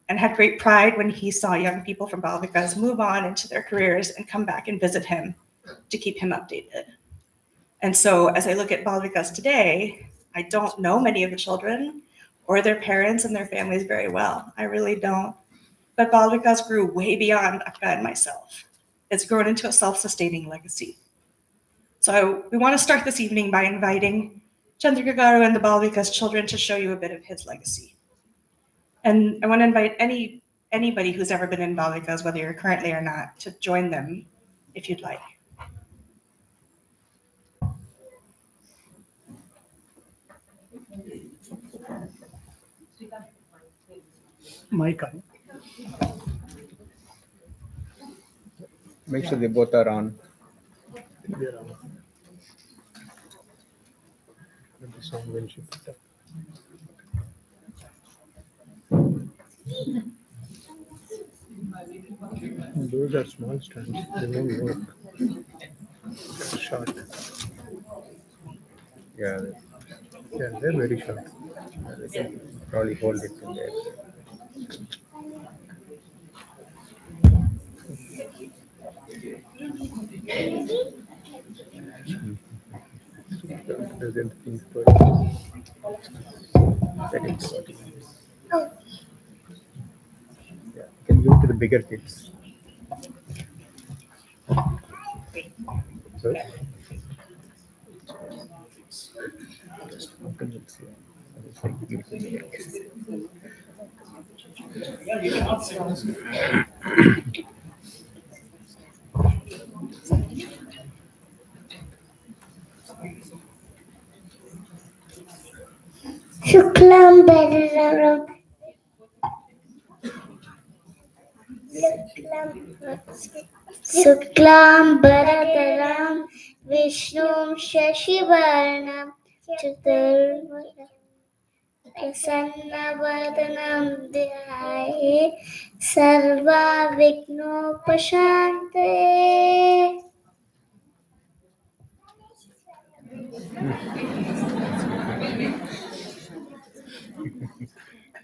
B: and had great pride when he saw young people from Balvikas move on into their careers and come back and visit him to keep him updated. And so as I look at Balvikas today, I don't know many of the children or their parents and their families very well. I really don't. But Balvikas grew way beyond Akka and myself. It's grown into a self-sustaining legacy. So we want to start this evening by inviting Chandrika Garu and the Balvikas children to show you a bit of his legacy. And I want to invite anybody who's ever been in Balvikas, whether you're currently or not, to join them if you'd like.
D: Mic on.
A: Make sure they both are on.
G: They're on. And the sound will shift it up. Those are small strands. They won't work. They're short.
A: Yeah,
G: Yeah, they're very short.
A: they can probably hold it in there.
G: Doesn't think so.
A: Seconds. Yeah, you can give it to the bigger kids. So, just open it. Give it to the bigger kids.
J: Shuklam Bhadraram Shuklam Bhadraram Vishnum Shashivarnam Chaturvudam Prasannavadhanam Dhyaye Sarva Vignopashante.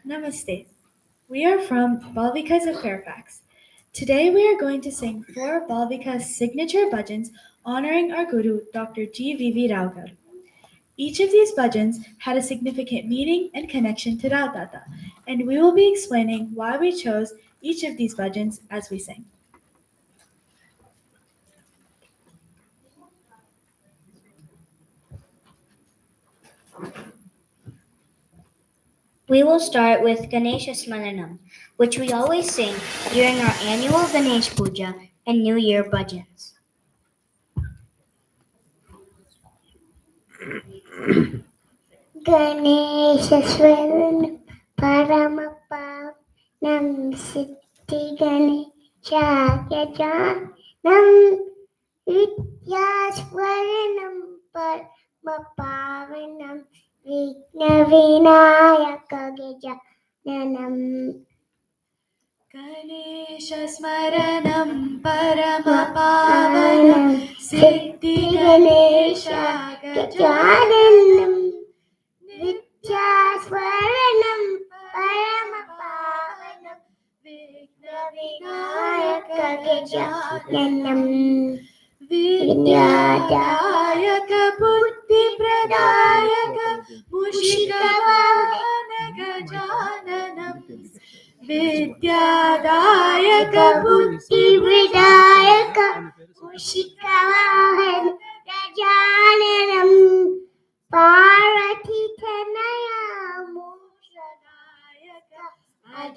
K: Namaste. We are from Balvikas of Fairfax. Today we are going to sing 4 Balvikas signature bhajans honoring our Guru, Dr. GVV Rao. Each of these bhajans had a significant meaning and connection to Rao Dada, and we will be explaining why we chose each of these bhajans as we sing.
J: We will start with Ganesha Smaranam, which we always sing during our annual Ganesh Puja and New Year bhajans. Ganesha Smaranam Paramapavanam Siddhi Ganesha Gajanam Vidya Smaranam Paramapavanam Vigna Vinayaka Gajananam.
K: Ganesha Smaranam Paramapavanam Siddhi Ganesha Gajananam
J: Vidya Smaranam Paramapavanam Vigna Vinayaka Gajananam.
K: Vidyadayaka Buddhi Pradayaka Mushikavana Gajananam. Vidyadayaka Buddhi
J: Vidayaka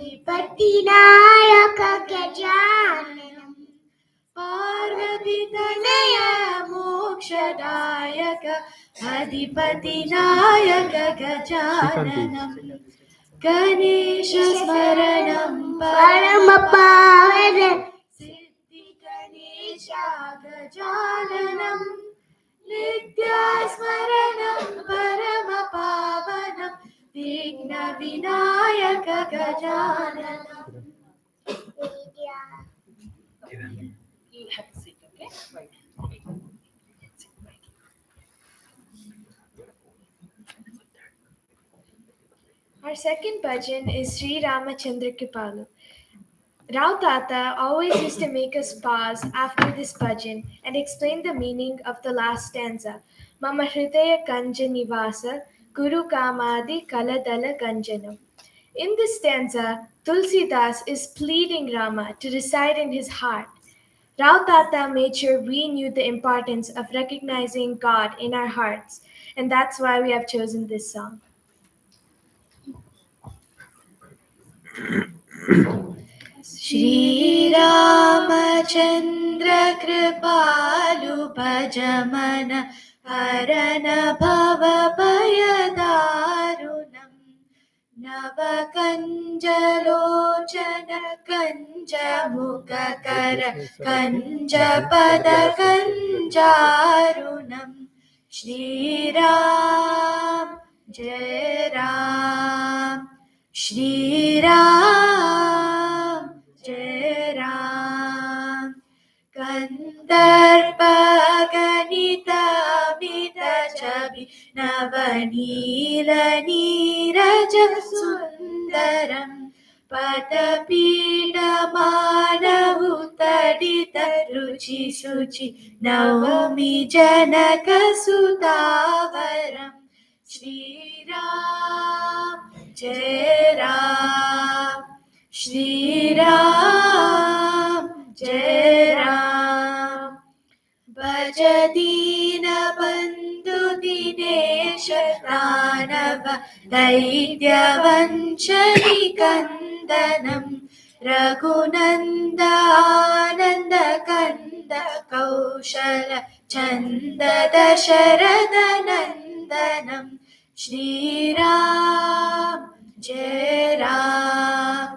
K: अधिपतिनायक गजाननम् पार्वतीतनय मोक्षदायक अधिपतिनायक गजाननम् गणेशस्मरणं परमपावनं सिद्धिगणेशा गजाननम् नित्यस्मरणं परमपावनं विघ्नविनायक गजाननम्.
B: You have to sit, okay? Right.
K: Our second bhajan is Sri Ramachandra Kripalu. Rao Tata always used to make us pause after this bhajan and explain the meaning of the last stanza. Mama Hridaya Kanja Nivasa Guru Kamadi Kaladala Ganjanam. In this stanza, Tulsi Das is pleading Rama to reside in his heart. Rao Tata made sure we knew the importance of recognizing God in our hearts, and that's why we have chosen this song. Shri Ramachandra Kripalu Bhajamana Harana Bhava Bhayadarunam Navakanjalochana Kanja Mukakara Kanja Pada Kanjarunam Shri Ram Jai Ram Shri Ram Jai Ram Kandarpa Ganita Vida Chabi Navanila Niraja Sundaram Patapida Manavutadita Ruchi Suchi Navami Janaka Sudavaram Shri Ram Jai Ram Shri Ram Jai Ram Bhajadina Bandhu Dinesha Pranava Daitya Vanchani Kandanam Raghunanda Ananda Kanda Kaushala Chanda Dasharada Nandanam Shri Ram Jai Ram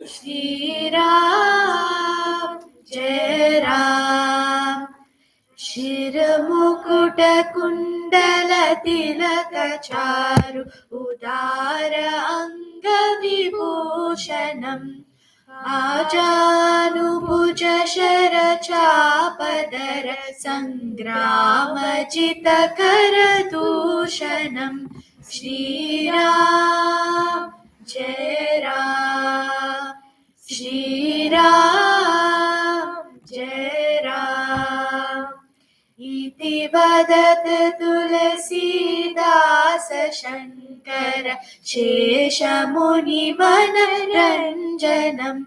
K: Shri Ram Jai Ram Shiramukuta Kundala Tilaka Charu Udara Anga Vibhushanam Ajanubhuja Shara Chapadara Sangrama Chitakara Dushanam Shri Ram Jai Ram Shri Ram Jai Ram Iti vadat Tulasidas Shankara Shesha Muni Manaranjanam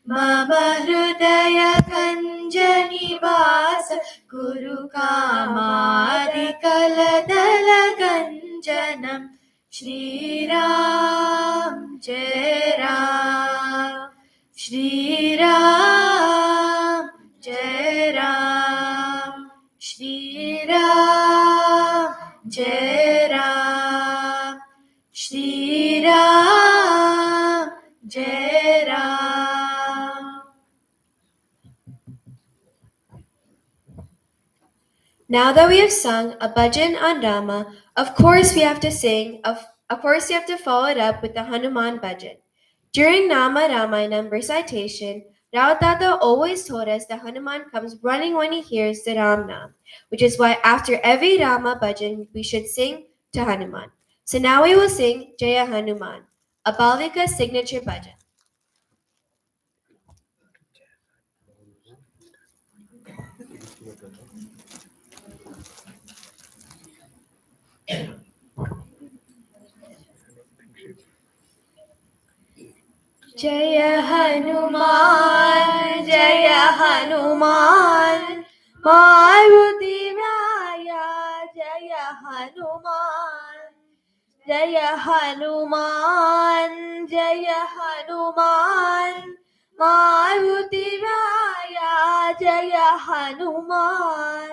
K: Mama Hridaya Kanjani Vasa Guru Kamadi Kaladala Ganjanam Shri Ram Jai Ram Shri Ram Jai Ram Shri Ram Jai Ram Shri Ram Jai Ram. Now that we have sung a bhajan on Rama, of course we have to follow it up with the Hanuman bhajan. During Nama Ramayanam recitation, Rao Tata always told us that Hanuman comes running when he hears the Ram Nam, which is why after every Rama bhajan we should sing to Hanuman. So now we will sing Jaya Hanuman, a Balvika signature bhajan. Jaya Hanuman, Jaya Hanuman, Maruti Raya, Jaya Hanuman, Jaya Hanuman, Jaya Hanuman. मारुतिराया जय हनुमान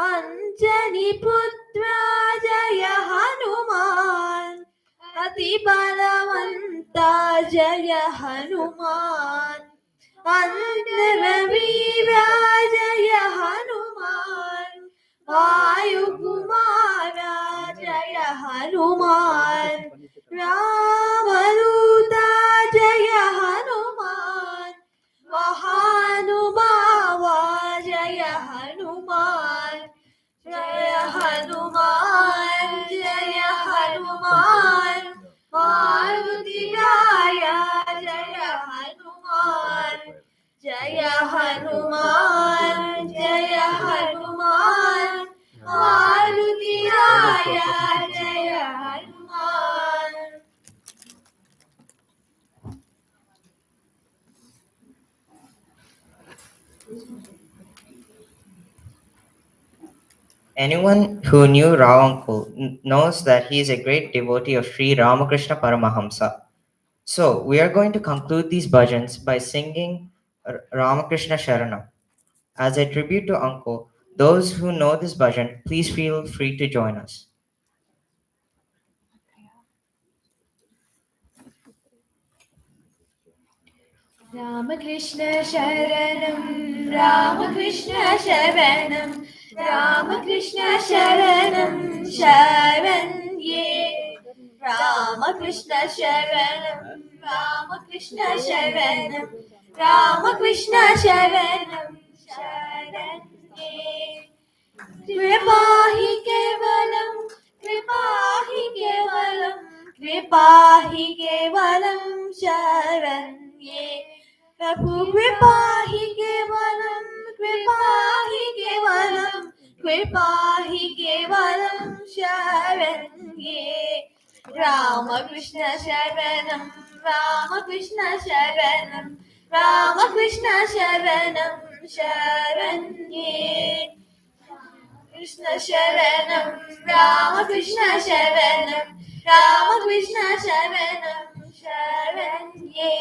K: अंजनी पुत्रा जय हनुमान अति बलवंता जय हनुमान अंतरवीरा जय हनुमान वायुकुमारा जय हनुमान रामदूता जय हनुमान महानुभावा जय हनुमान जय हनुमान जय हनुमान मारुतिराया जय हनुमान जय हनुमान जय हनुमान मारुतिराया जय Hanuman.
L: Anyone who knew Rao uncle knows that he is a great devotee of Sri Ramakrishna Paramahamsa. So we are going to conclude these bhajans by singing Ramakrishna Sharanam. As a tribute to uncle, those who know this bhajan, please feel free to join us.
K: Ramakrishna Sharanam, Ramakrishna Sharanam, Ramakrishna Sharanam, Sharanye. Ramakrishna Sharanam, Ramakrishna Sharanam, Ramakrishna Sharanam, Sharanye. कृपा ही केवलम कृपा ही केवलम कृपा ही केवलम शरण्ये प्रभु कृपा ही केवलम कृपा ही केवलम कृपा ही केवलम शरण्ये रामकृष्ण शरणम रामकृष्ण शरणम रामकृष्ण शरणम शरण्ये Krishna Sharanam, Rama Krishna Sharanam, Rama Krishna Sharanam, Sharanye.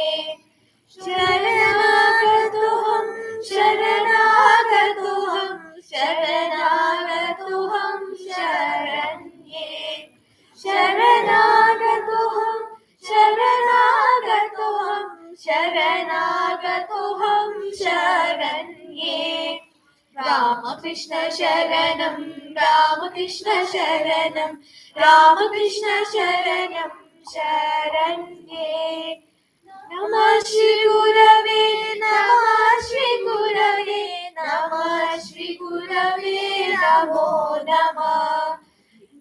K: Sharanagatuham, Sharanagatuham, Sharanagatuham, Sharanye. Sharanagatuham, Sharanagatuham, Sharanagatuham, Sharanye. Ramakrishna Sharanam, Ramakrishna Sharanam, Ramakrishna Sharanam, Sharanye. Namah Shri Gurave, Namah Shri Gurave, Namah Shri Gurave, Namo Namah.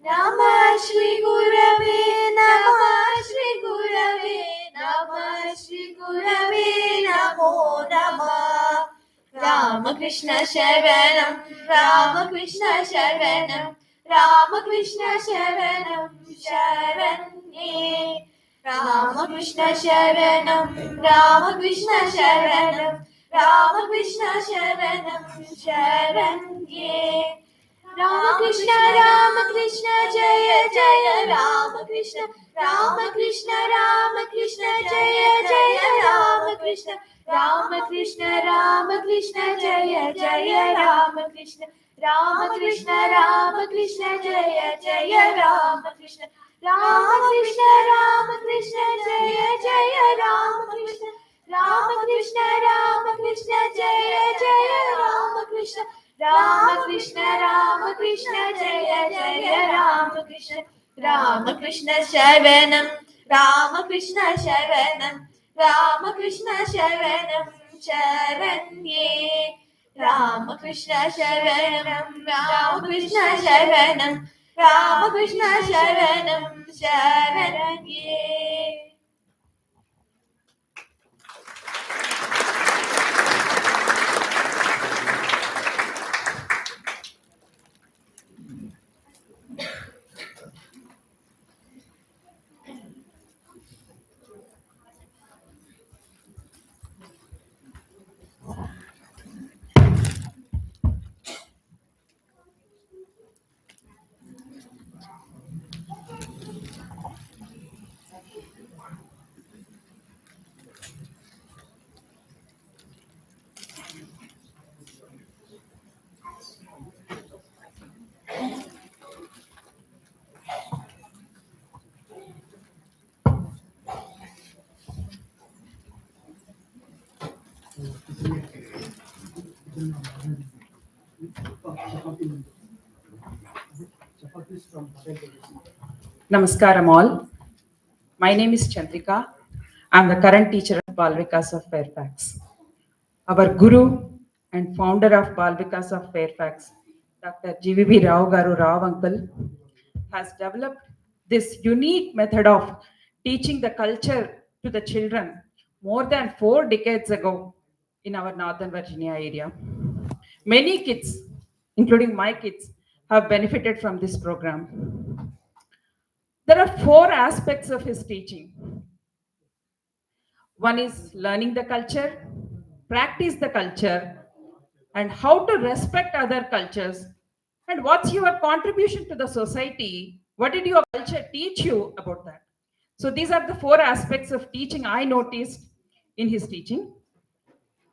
K: Namah Shri Gurave, Namah Shri Gurave, Namah Shri Gurave, Namo Namah. Ramakrishna Sharanam, Ramakrishna Sharanam, Ramakrishna Sharanam, Sharanye. Ramakrishna Sharanam, Ramakrishna Sharanam, Ramakrishna Sharanam, Sharanye. Ramakrishna, Ramakrishna, Jaya Jaya Ramakrishna, Ramakrishna, Ramakrishna, Jaya Jaya Ramakrishna, Ramakrishna, Ramakrishna, Jaya Jaya Ramakrishna, Ramakrishna, Ramakrishna, Jaya Jaya Ramakrishna, Ramakrishna, Ramakrishna, Jaya Jaya Ramakrishna, Ramakrishna, Ramakrishna, Jaya Jaya Ramakrishna, Ramakrishna, Ramakrishna, Jaya Jaya Ramakrishna, Ramakrishna Sharanam, Ramakrishna Sharanam, Ramakrishna Sharanam, Sharanye. Ramakrishna Sharanam, Ramakrishna Sharanam, Ramakrishna Sharanam, Sharanye.
M: Namaskaram all. My name is Chandrika. I'm the current teacher of Balvikas of Fairfax. Our guru and founder of Balvikas of Fairfax, Dr. GVV Rao Garu Rao uncle, has developed this unique method of teaching the culture to the children more than 4 decades ago in our Northern Virginia area. Many kids, including my kids, have benefited from this program. There are 4 aspects of his teaching. One is learning the culture, practice the culture, and how to respect other cultures. And what's your contribution to the society? What did your culture teach you about that? So these are the 4 aspects of teaching I noticed in his teaching.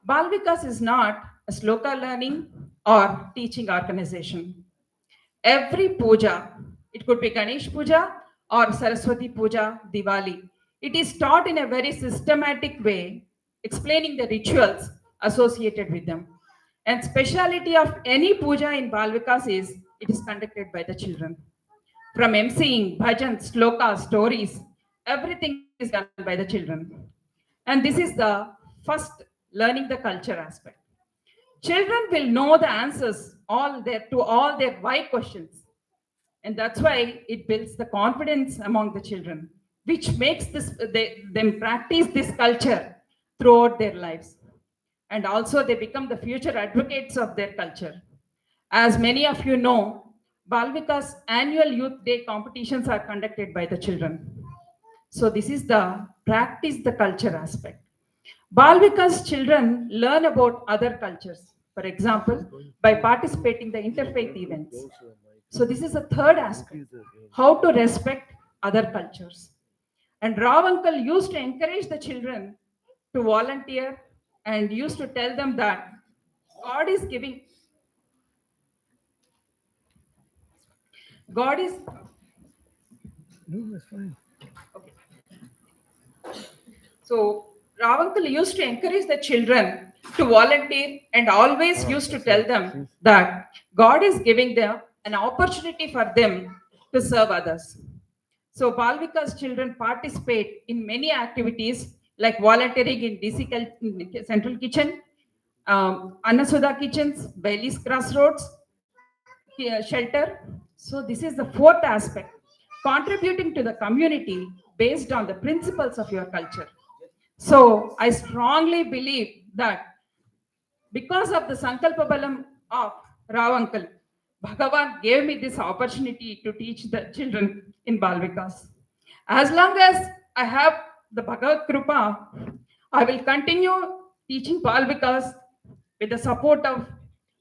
M: Balvikas is not a sloka learning or teaching organization. Every puja, it could be Ganesh puja or Saraswati puja, Diwali, it is taught in a very systematic way, explaining the rituals associated with them. And speciality of any puja in Balvikas is it is conducted by the children. From emceeing, bhajans, slokas, stories, everything is done by the children. And this is the first learning the culture aspect. Children will know the answers to all their why questions, and that's why it builds the confidence among the children, which makes them practice this culture throughout their lives. And also they become the future advocates of their culture. As many of you know, Balvika's annual Youth Day competitions are conducted by the children. So this is the practice the culture aspect. Balvika's children learn about other cultures, for example, by participating the interfaith events. So this is a third aspect, how to respect other cultures. And Rao uncle used to encourage the children to volunteer and used to tell them that God is giving, God is,
G: No, that's fine.
M: okay. So Rao uncle used to encourage the children to volunteer and always used to tell them that God is giving them an opportunity for them to serve others. So Balvika's children participate in many activities like volunteering in DC Central Kitchen, Annasudha Kitchens, Bailey's Crossroads, Shelter. So this is the fourth aspect, contributing to the community based on the principles of your culture. So I strongly believe that because of the Sankalpa Balam of Rao uncle, Bhagavan gave me this opportunity to teach the children in Balvikas. As long as I have the Bhagavad Krupa, I will continue teaching Balvikas with the support of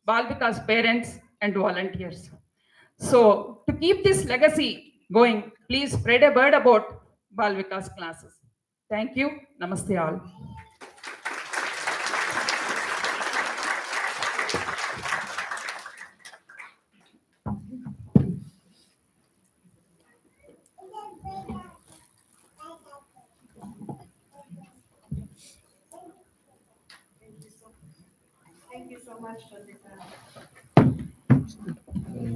M: Balvikas parents and volunteers. So to keep this legacy going, please spread a word about Balvikas classes. Thank you. Namaste all.
B: Thank you so much, Chandrika.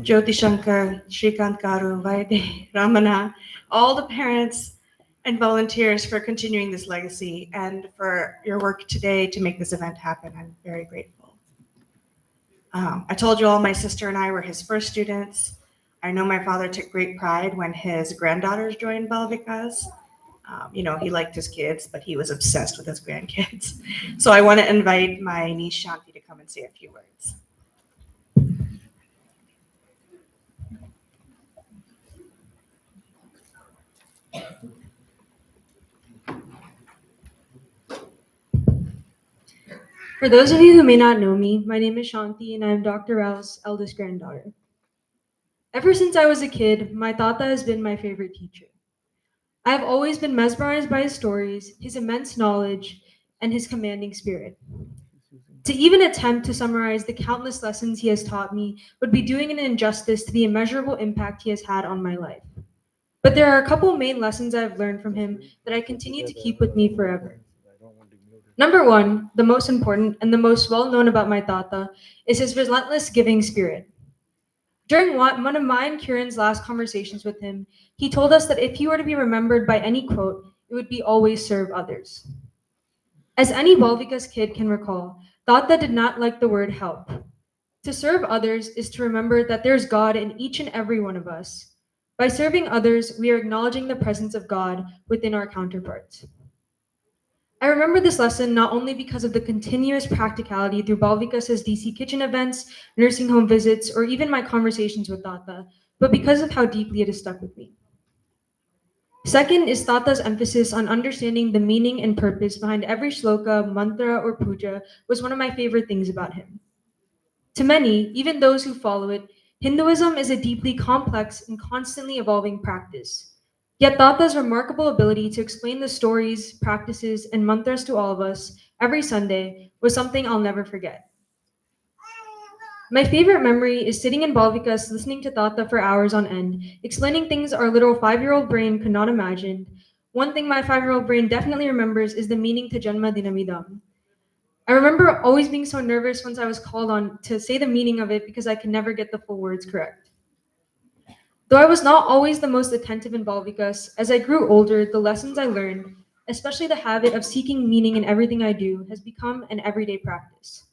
N: Jyoti Shankar, Shrikant Garu, Vaide, Ramana, all the parents and volunteers for continuing this legacy and for your work today to make this event happen. I'm very grateful. I told you all my sister and I were his first students. I know my father took great pride when his granddaughters joined Balvikas. He liked his kids, but he was obsessed with his grandkids. So I want to invite my niece Shanti to come and say a few words.
K: For those of you who may not know me, my name is Shanti and I'm Dr. Rao's eldest granddaughter. Ever since I was a kid, my Tata has been my favorite teacher. I have always been mesmerized by his stories, his immense knowledge, and his commanding spirit. To even attempt to summarize the countless lessons he has taught me would be doing an injustice to the immeasurable impact he has had on my life. But there are a couple main lessons I've learned from him that I continue to keep with me forever.
O: Number one, the most important and the most well known about my Tata, is his relentless giving spirit. During one of mine and Kieran's last conversations with him, he told us that if he were to be remembered by any quote, it would be always serve others. As any Balvikas kid can recall, Tata did not like the word help. To serve others is to remember that there's God in each and every one of us. By serving others, we are acknowledging the presence of God within our counterparts. I remember this lesson not only because of the continuous practicality through Balvikas' DC kitchen events, nursing home visits, or even my conversations with Tata, but because of how deeply it has stuck with me. Second is Tata's emphasis on understanding the meaning and purpose behind every shloka, mantra, or puja was one of my favorite things about him. To many, even those who follow it, Hinduism is a deeply complex and constantly evolving practice. Yet Tata's remarkable ability to explain the stories, practices, and mantras to all of us every Sunday was something I'll never forget. My favorite memory is sitting in Balvikas listening to Tata for hours on end, explaining things our little 5-year-old brain could not imagine. One thing my 5-year-old brain definitely remembers is the meaning to Janma Dinamidam. I remember always being so nervous once I was called on to say the meaning of it because I could never get the full words correct. Though I was not always the most attentive in Balvikas, as I grew older, the lessons I learned, especially the habit of seeking meaning in everything I do, has become an everyday practice.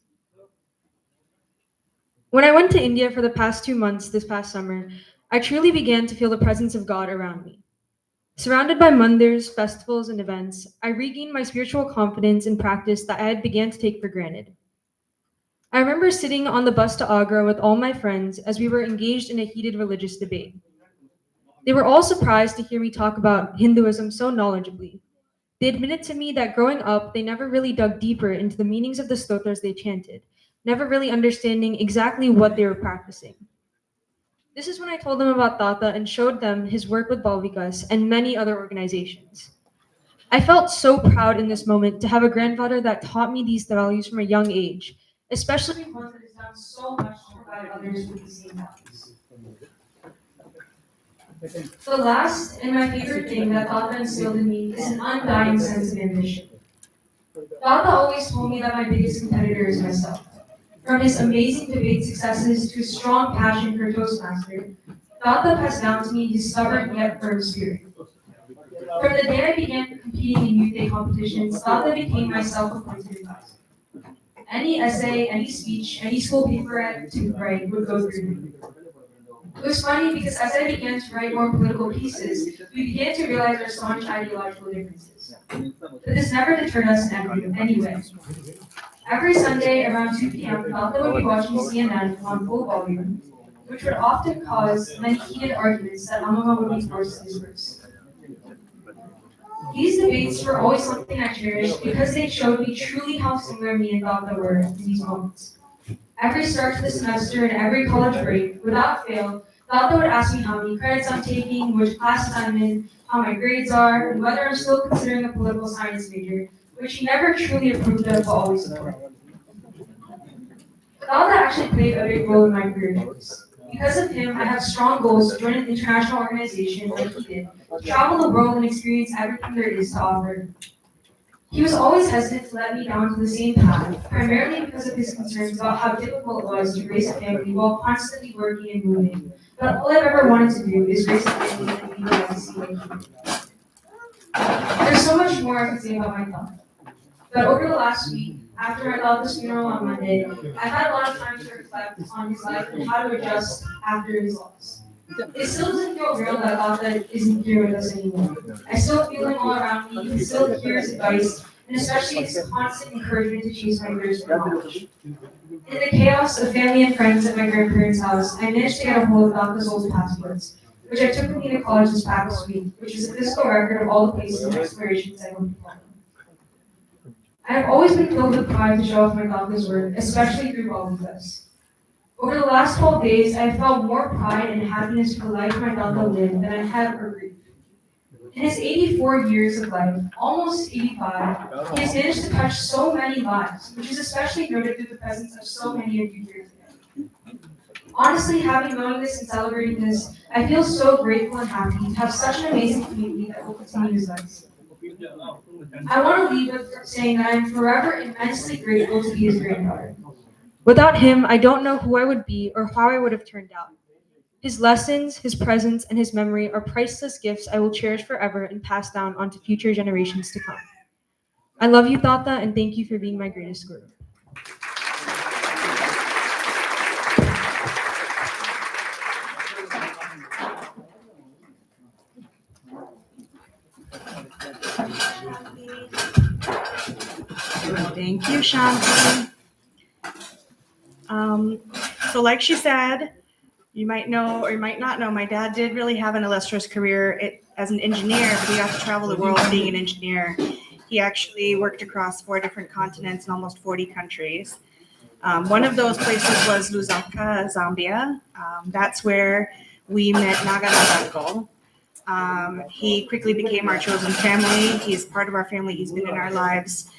O: When I went to India for the past 2 months this past summer, I truly began to feel the presence of God around me. Surrounded by mandirs, festivals, and events, I regained my spiritual confidence and practice that I had began to take for granted. I remember sitting on the bus to Agra with all my friends as we were engaged in a heated religious debate. They were all surprised to hear me talk about Hinduism so knowledgeably. They admitted to me that growing up, they never really dug deeper into the meanings of the stotras they chanted, never really understanding exactly what they were practicing. This is when I told them about Tata and showed them his work with Balvikas and many other organizations. I felt so proud in this moment to have a grandfather that taught me these values from a young age, especially one that has done so much to provide others with the same values. The last and my favorite thing that Tata instilled in me is an undying sense of ambition. Tata always told me that my biggest competitor is myself. From his amazing debate successes to his strong passion for Toastmaster, Tata passed down to me his stubborn yet firm spirit. From the day I began competing in youth day competitions, Tata became my self-appointed advisor. Any essay, any speech, any school paper I had to write would go through him. It was funny because as I began to write more political pieces, we began to realize our staunch ideological differences. But this never deterred us in any way. Every Sunday around 2 p.m., Tata would be watching CNN on full volume, which would often cause many heated arguments that Amama would be forced to disperse. These debates were always something I cherished because they showed me truly how similar me and Tata were in these moments. Every start to the semester and every college break, without fail, Tata would ask me how many credits I'm taking, which classes I'm in, how my grades are, and whether I'm still considering a political science major, which he never truly approved of but always supported. Tata actually played a big role in my career choice. Because of him, I have strong goals to join an international organization like he did, to travel the world and experience everything there is to offer. He was always hesitant to let me down to the same path, primarily because of his concerns about how difficult it was to raise a family while constantly working and moving. But all I've ever wanted to do is raise a family and leave a legacy like he did. There's so much more I could say about my thought. But over the last week, after I thought this funeral on Monday, I've had a lot of time to reflect on his life and how to adjust after his loss. It still doesn't feel real that Tata isn't here with us anymore. I still feel him all around me, and still hear his advice, and especially his constant encouragement to chase my thirst for knowledge. In the chaos of family and friends at my grandparents' house, I managed to get a hold of Tata's old passports, which I took with me to college this past week, which is a physical record of all the places and explorations I went to follow. I have always been filled with pride to show off my Tata's work, especially through Balvikas. Over the last 12 days, I have felt more pride and happiness for the life my Tata lived than I have for grief. In his 84 years of life, almost 85, he has managed to touch so many lives, which is especially noted through the presence of so many of you here today. Honestly, having known this and celebrating this, I feel so grateful and happy to have such an amazing community that will continue his legacy. I want to leave with saying that I am forever immensely grateful to be his granddaughter. Without him, I don't know who I would be or how I would have turned out. His lessons, his presence, and his memory are priceless gifts I will cherish forever and pass down onto future generations to come. I love you, Tata, and thank you for being my greatest guru.
N: Thank you, Shanti. So like she said, you might know or you might not know, my dad did really have an illustrious career as an engineer, but he got to travel the world being an engineer. He actually worked across 4 different continents in almost 40 countries. One of those places was Lusaka, Zambia. That's where we met Naga Nadanko. He quickly became our chosen family. He's part of our family. He's been in our lives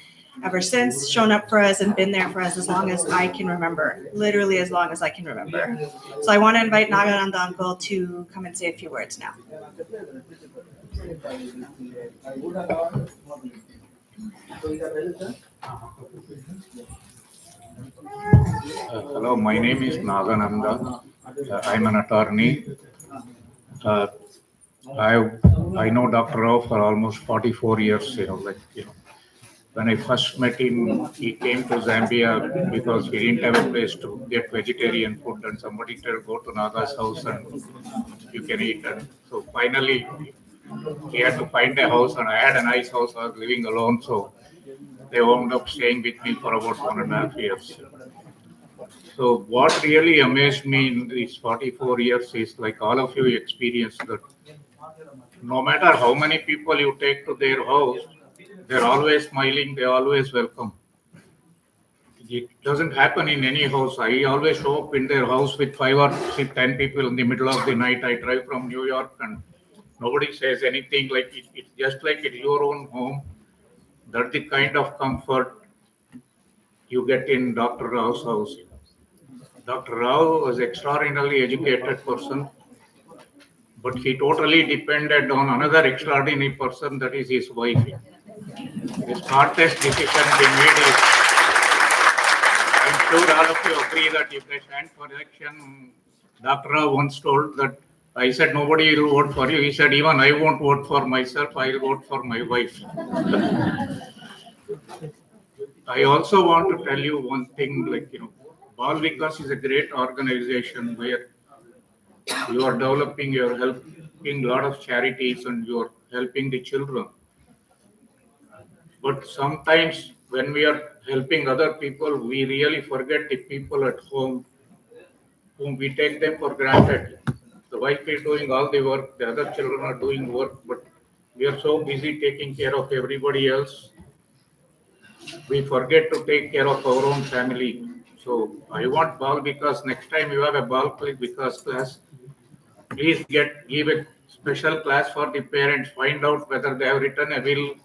N: ever since, shown up for us and been there for us as long as I can remember, literally as long as I can remember. So I want to invite Nagananda Uncle to come and say a few words now.
P: Hello, my name is Nagananda. I'm an attorney. I know Dr. Rao for almost 44 years. When I first met him, he came to Zambia because he didn't have a place to get vegetarian food, and somebody told, go to Naga's house and you can eat. And so finally, he had to find a house, and I had a nice house. I was living alone, so they wound up staying with me for about 1.5 years. So what really amazed me in these 44 years is, like all of you experienced, that no matter how many people you take to their house, they're always smiling, they're always welcome. It doesn't happen in any house. I always show up in their house with 5 or 10 people in the middle of the night. I drive from New York and nobody says anything. Like it's just like it's your own home. That's the kind of comfort you get in Dr. Rao's house. Dr. Rao was an extraordinarily educated person, but he totally depended on another extraordinary person, that is his wife. The smartest decision he made is, I'm sure all of you agree that if they stand for election, Dr. Rao once told that, I said, nobody will vote for you. He said, even I won't vote for myself, I'll vote for my wife. I also want to tell you one thing, Bal Vikas is a great organization where you are developing, you are helping a lot of charities and you are helping the children. But sometimes when we are helping other people, we really forget the people at home whom we take them for granted. The wife is doing all the work, the other children are doing work, but we are so busy taking care of everybody else, we forget to take care of our own family. So I want Bal Vikas, next time you have a Bal Vikas class, please give a special class for the parents, find out whether they have written a will.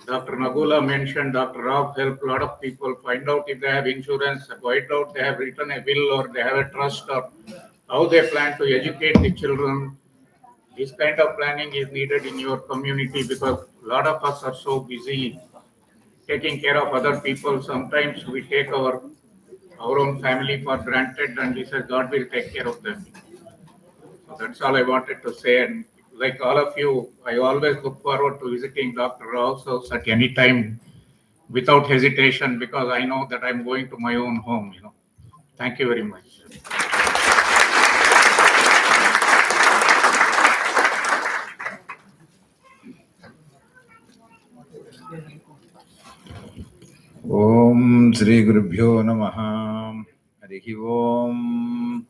P: Dr. Nagula mentioned Dr. Rao helped a lot of people find out if they have insurance, find out they have written a will or they have a trust, or how they plan to educate the children. This kind of planning is needed in your community because a lot of us are so busy taking care of other people. Sometimes we take our own family for granted and we say God will take care of them. So that's all I wanted to say. And like all of you, I always look forward to visiting Dr. Rao's house at any time without hesitation because I know that I'm going to my own home. Thank you very much.
Q: Om Sri Gurubhyo Namaha. Harihi Om.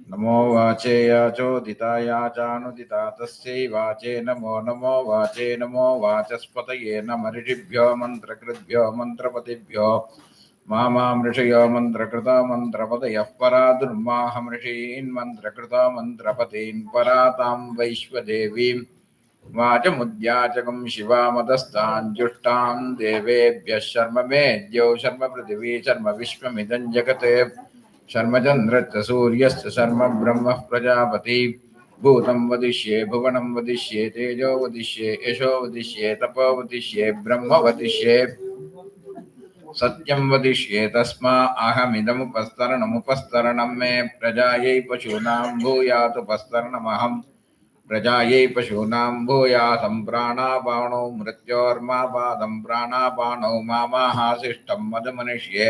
Q: Namo Vache Yacho Ditaya Janudita Tasya Vache Namo Namo Vache Namo Vachaspataye Namarishibhyo Mantrakritbhyo Mantrapatibhyo Mama Mrishaya Mantrakrita Mantrapadaya Paradurmaham Rishin Mantrakrita Mantrapatin Paratam Vaishvadevim Vajamudyachakam Shivamadastan Jushtan Devebhya Sharma Medyo Sharma Prithivi Sharma Vishwamidan Jagate Sharma Chandra Suryasya Sharma Brahma Prajapati भूतं वदिष्ये भुवनं वदिष्ये तेजो वदिष्ये यशो वदिष्ये तपो वदिष्ये ब्रह्म वदिष्ये सत्यं वदिष्ये तस्मा अहमिदमुपस्तरणमुपस्तरणं मे प्रजायै पशूनां भूयादुपस्तरणमहम् प्रजायै पशूनां भूयासं प्राणापाणौ मृत्योर्मापादं प्राणापाणौ मामाहासिष्ठं मधुमनिष्ये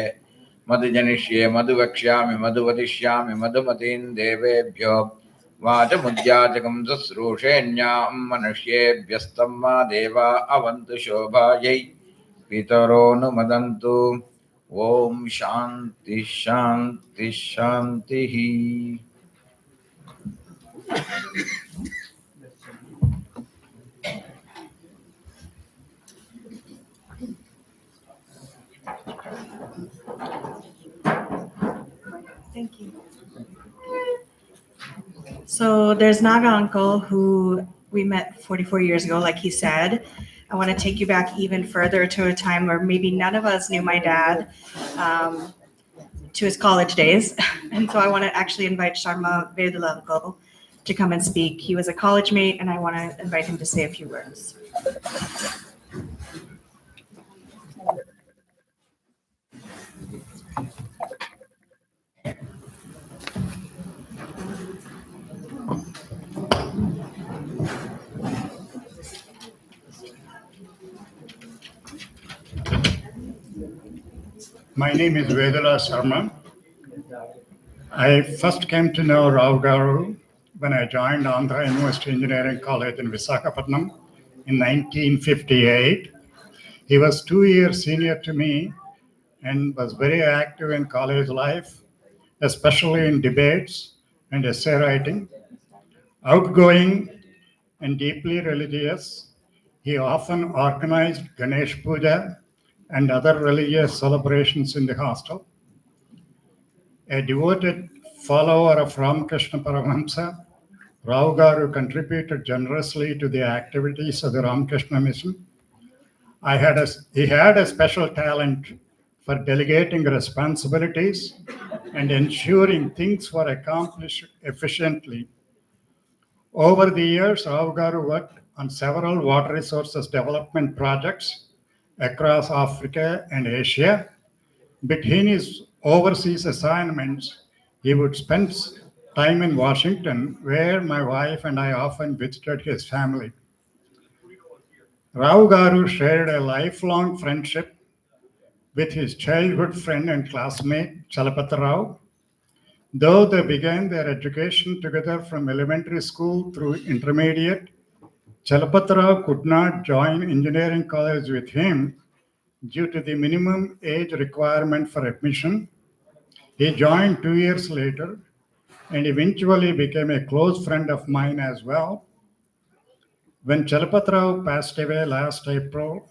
Q: मधुजनिष्ये मधुवक्ष्यामि मधुवदिष्यामि मधुमतीं देवेभ्यो वाचमुद्याचकं शुश्रूषेण्यां मनुष्येभ्यस्तं मा देवा अवन्तु शोभायै पितरोऽनुमदन्तु ॐ शान्ति शान्ति शान्तिः.
N: Thank you. So there's Naga Uncle who we met 44 years ago, like he said. I want to take you back even further to a time where maybe none of us knew my dad, to his college days. And so I want to actually invite Sharma Vedula Uncle to come and speak. He was a college mate, and I want to invite him to say a few words.
R: My name is Vedula Sharma. I first came to know Rao Garu when I joined Andhra University Engineering College in Visakhapatnam in 1958. He was 2 years senior to me and was very active in college life, especially in debates and essay writing. Outgoing and deeply religious, he often organized Ganesh Puja and other religious celebrations in the hostel. A devoted follower of Ramakrishna Paramahamsa, Rao Garu contributed generously to the activities of the Ramakrishna Mission. He had a special talent for delegating responsibilities and ensuring things were accomplished efficiently. Over the years, Rao Garu worked on several water resources development projects across Africa and Asia. Between his overseas assignments, he would spend time in Washington, where my wife and I often visited his family. Rao Garu shared a lifelong friendship with his childhood friend and classmate, Chalapatha Rao. Though they began their education together from elementary school through intermediate, Chalapatha Rao could not join engineering college with him due to the minimum age requirement for admission. He joined 2 years later and eventually became a close friend of mine as well. When Chalapatha Rao passed away last April,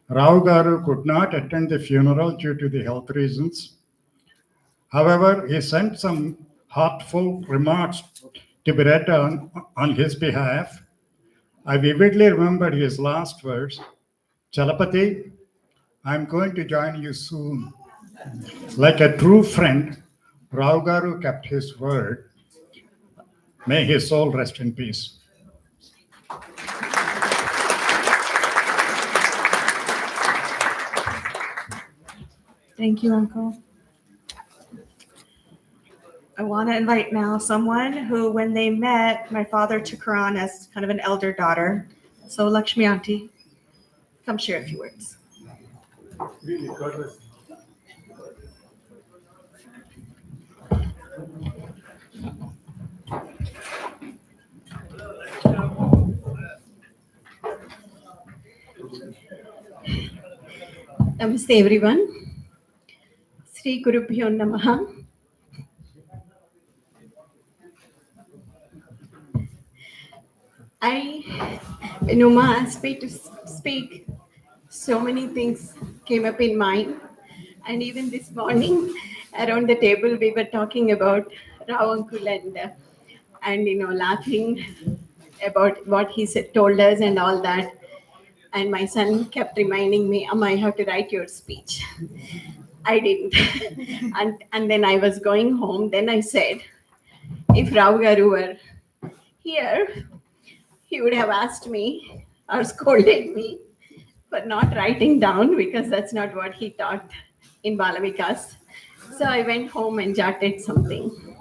R: Rao Garu could not attend the funeral due to the health reasons. However, he sent some heartful remarks to be read on his behalf. I vividly remember his last words, "Chalapati, I'm going to join you soon." Like a true friend, Rao Garu kept his word. May his soul rest in peace.
N: Thank you, Uncle. I want to invite now someone who, when they met, my father took her on as kind of an elder daughter. So Lakshmi Auntie, come share a few words.
S: Namaste everyone. Sri Gurubhyo Namaha. When Uma asked me to speak, so many things came up in mind. And even this morning, around the table, we were talking about Rao Uncle and laughing about what he told us and all that. And my son kept reminding me, Amma, I have to write your speech. I didn't. and then I was going home. Then I said, if Rao Garu were Here, he would have asked me or scolded me for not writing down because that's not what he taught in Balavikas. So I went home and jotted something.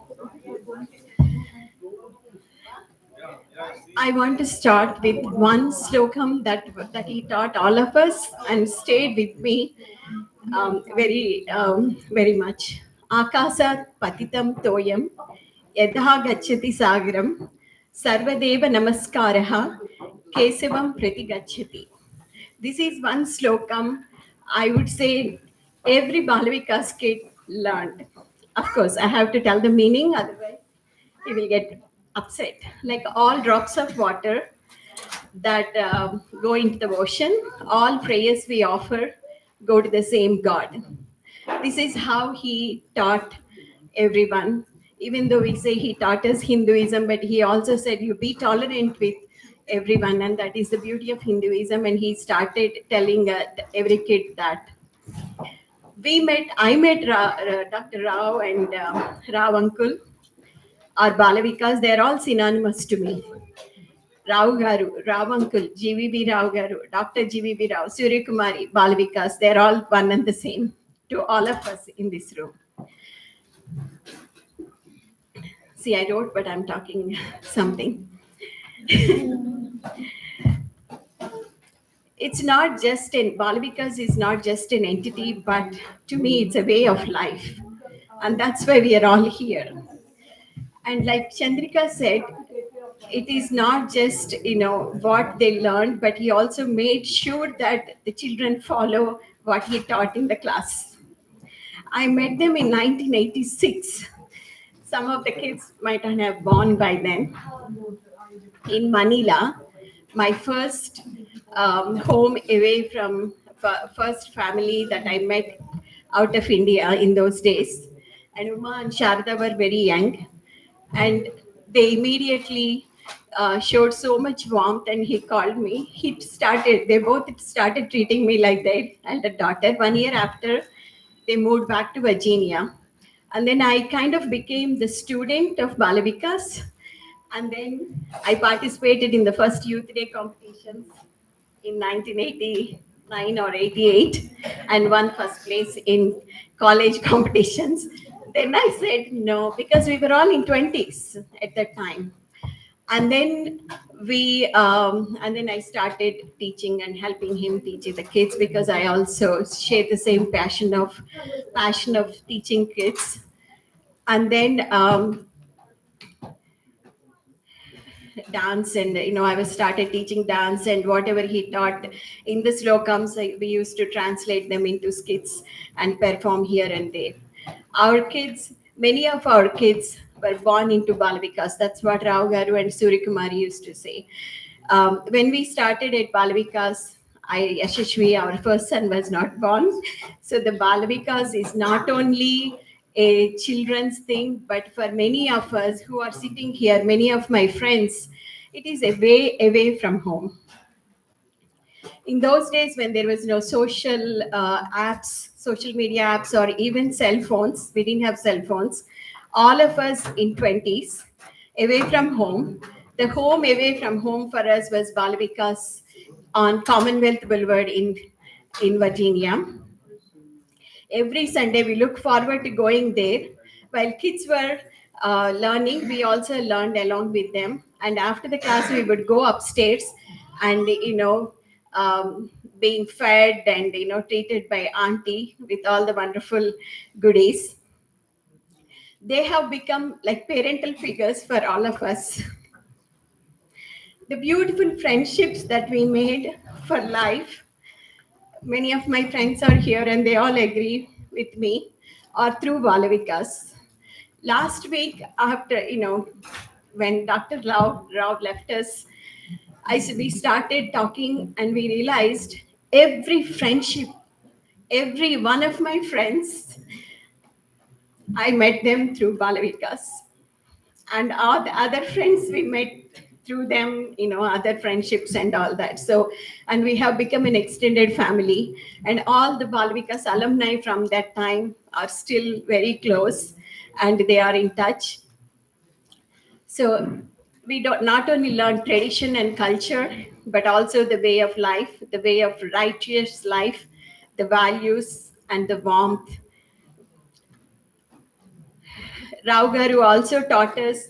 S: I want to start with one slokam that he taught all of us and stayed with me very much. Akasat patitam toyam yadha gacchati sagaram sarvadeva namaskaraha kesavam prati gacchati. This is one slokam I would say every Balavikas kid learned. Of course, I have to tell the meaning, otherwise he will get upset. Like all drops of water that go into the ocean, all prayers we offer go to the same God. This is how he taught everyone. Even though we say he taught us Hinduism, but he also said you be tolerant with everyone, and that is the beauty of Hinduism. And he started telling every kid that. I met Dr. Rao and Rao uncle, or Balavikas, they're all synonymous to me. Rao Garu, Rao uncle, GVV Rao Garu, Dr. GVV Rao, Surya Kumari, Balavikas, they're all one and the same to all of us in this room. See, I wrote, but I'm talking something. It's not just Balavikas is not just an entity, but to me, it's a way of life. And that's why we are all here. And like Chandrika said, it is not just what they learned, but he also made sure that the children follow what he taught in the class. I met them in 1986. Some of the kids might not have born by then. In Manila, my first home away from first family that I met out of India in those days. And Uma and Sharda were very young, and they immediately showed so much warmth, and he called me. They both started treating me like their elder daughter. 1 year after, they moved back to Virginia. And then I kind of became the student of Balavikas. And then I participated in the first Youth Day competitions in 1989 or 88 and won first place in college competitions. Then I said no, because we were all in 20s at that time. And then and then I started teaching and helping him teach the kids, because I also share the same passion of teaching kids. And then dance, and I was started teaching dance, and whatever he taught in the slokams, we used to translate them into skits and perform here and there. Many of our kids were born into Balavikas. That's what Rao Garu and Surya Kumari used to say. When we started at Balavikas, Yashashvi, our first son, was not born. So the Balavikas is not only a children's thing, but for many of us who are sitting here, many of my friends, it is a way away from home. In those days when there was no social apps, social media apps, or even cell phones, we didn't have cell phones. All of us in 20s, away from home. The home away from home for us was Balavikas on Commonwealth Boulevard in Virginia. Every Sunday we look forward to going there. While kids were learning, we also learned along with them. And after the class, we would go upstairs and, being fed and, treated by auntie with all the wonderful goodies. They have become like parental figures for all of us. The beautiful friendships that we made for life, many of my friends are here and they all agree with me, are through Balavikas. Last week, after, when Dr. Rao left us, we started talking and we realized every friendship, every one of my friends, I met them through Balavikas. And all the other friends we met through them, other friendships and all that. So, and we have become an extended family. And all the Balavikas alumni from that time are still very close and they are in touch. So we don't not only learn tradition and culture, but also the way of life, the way of righteous life, the values and the warmth. Rao Garu also taught us,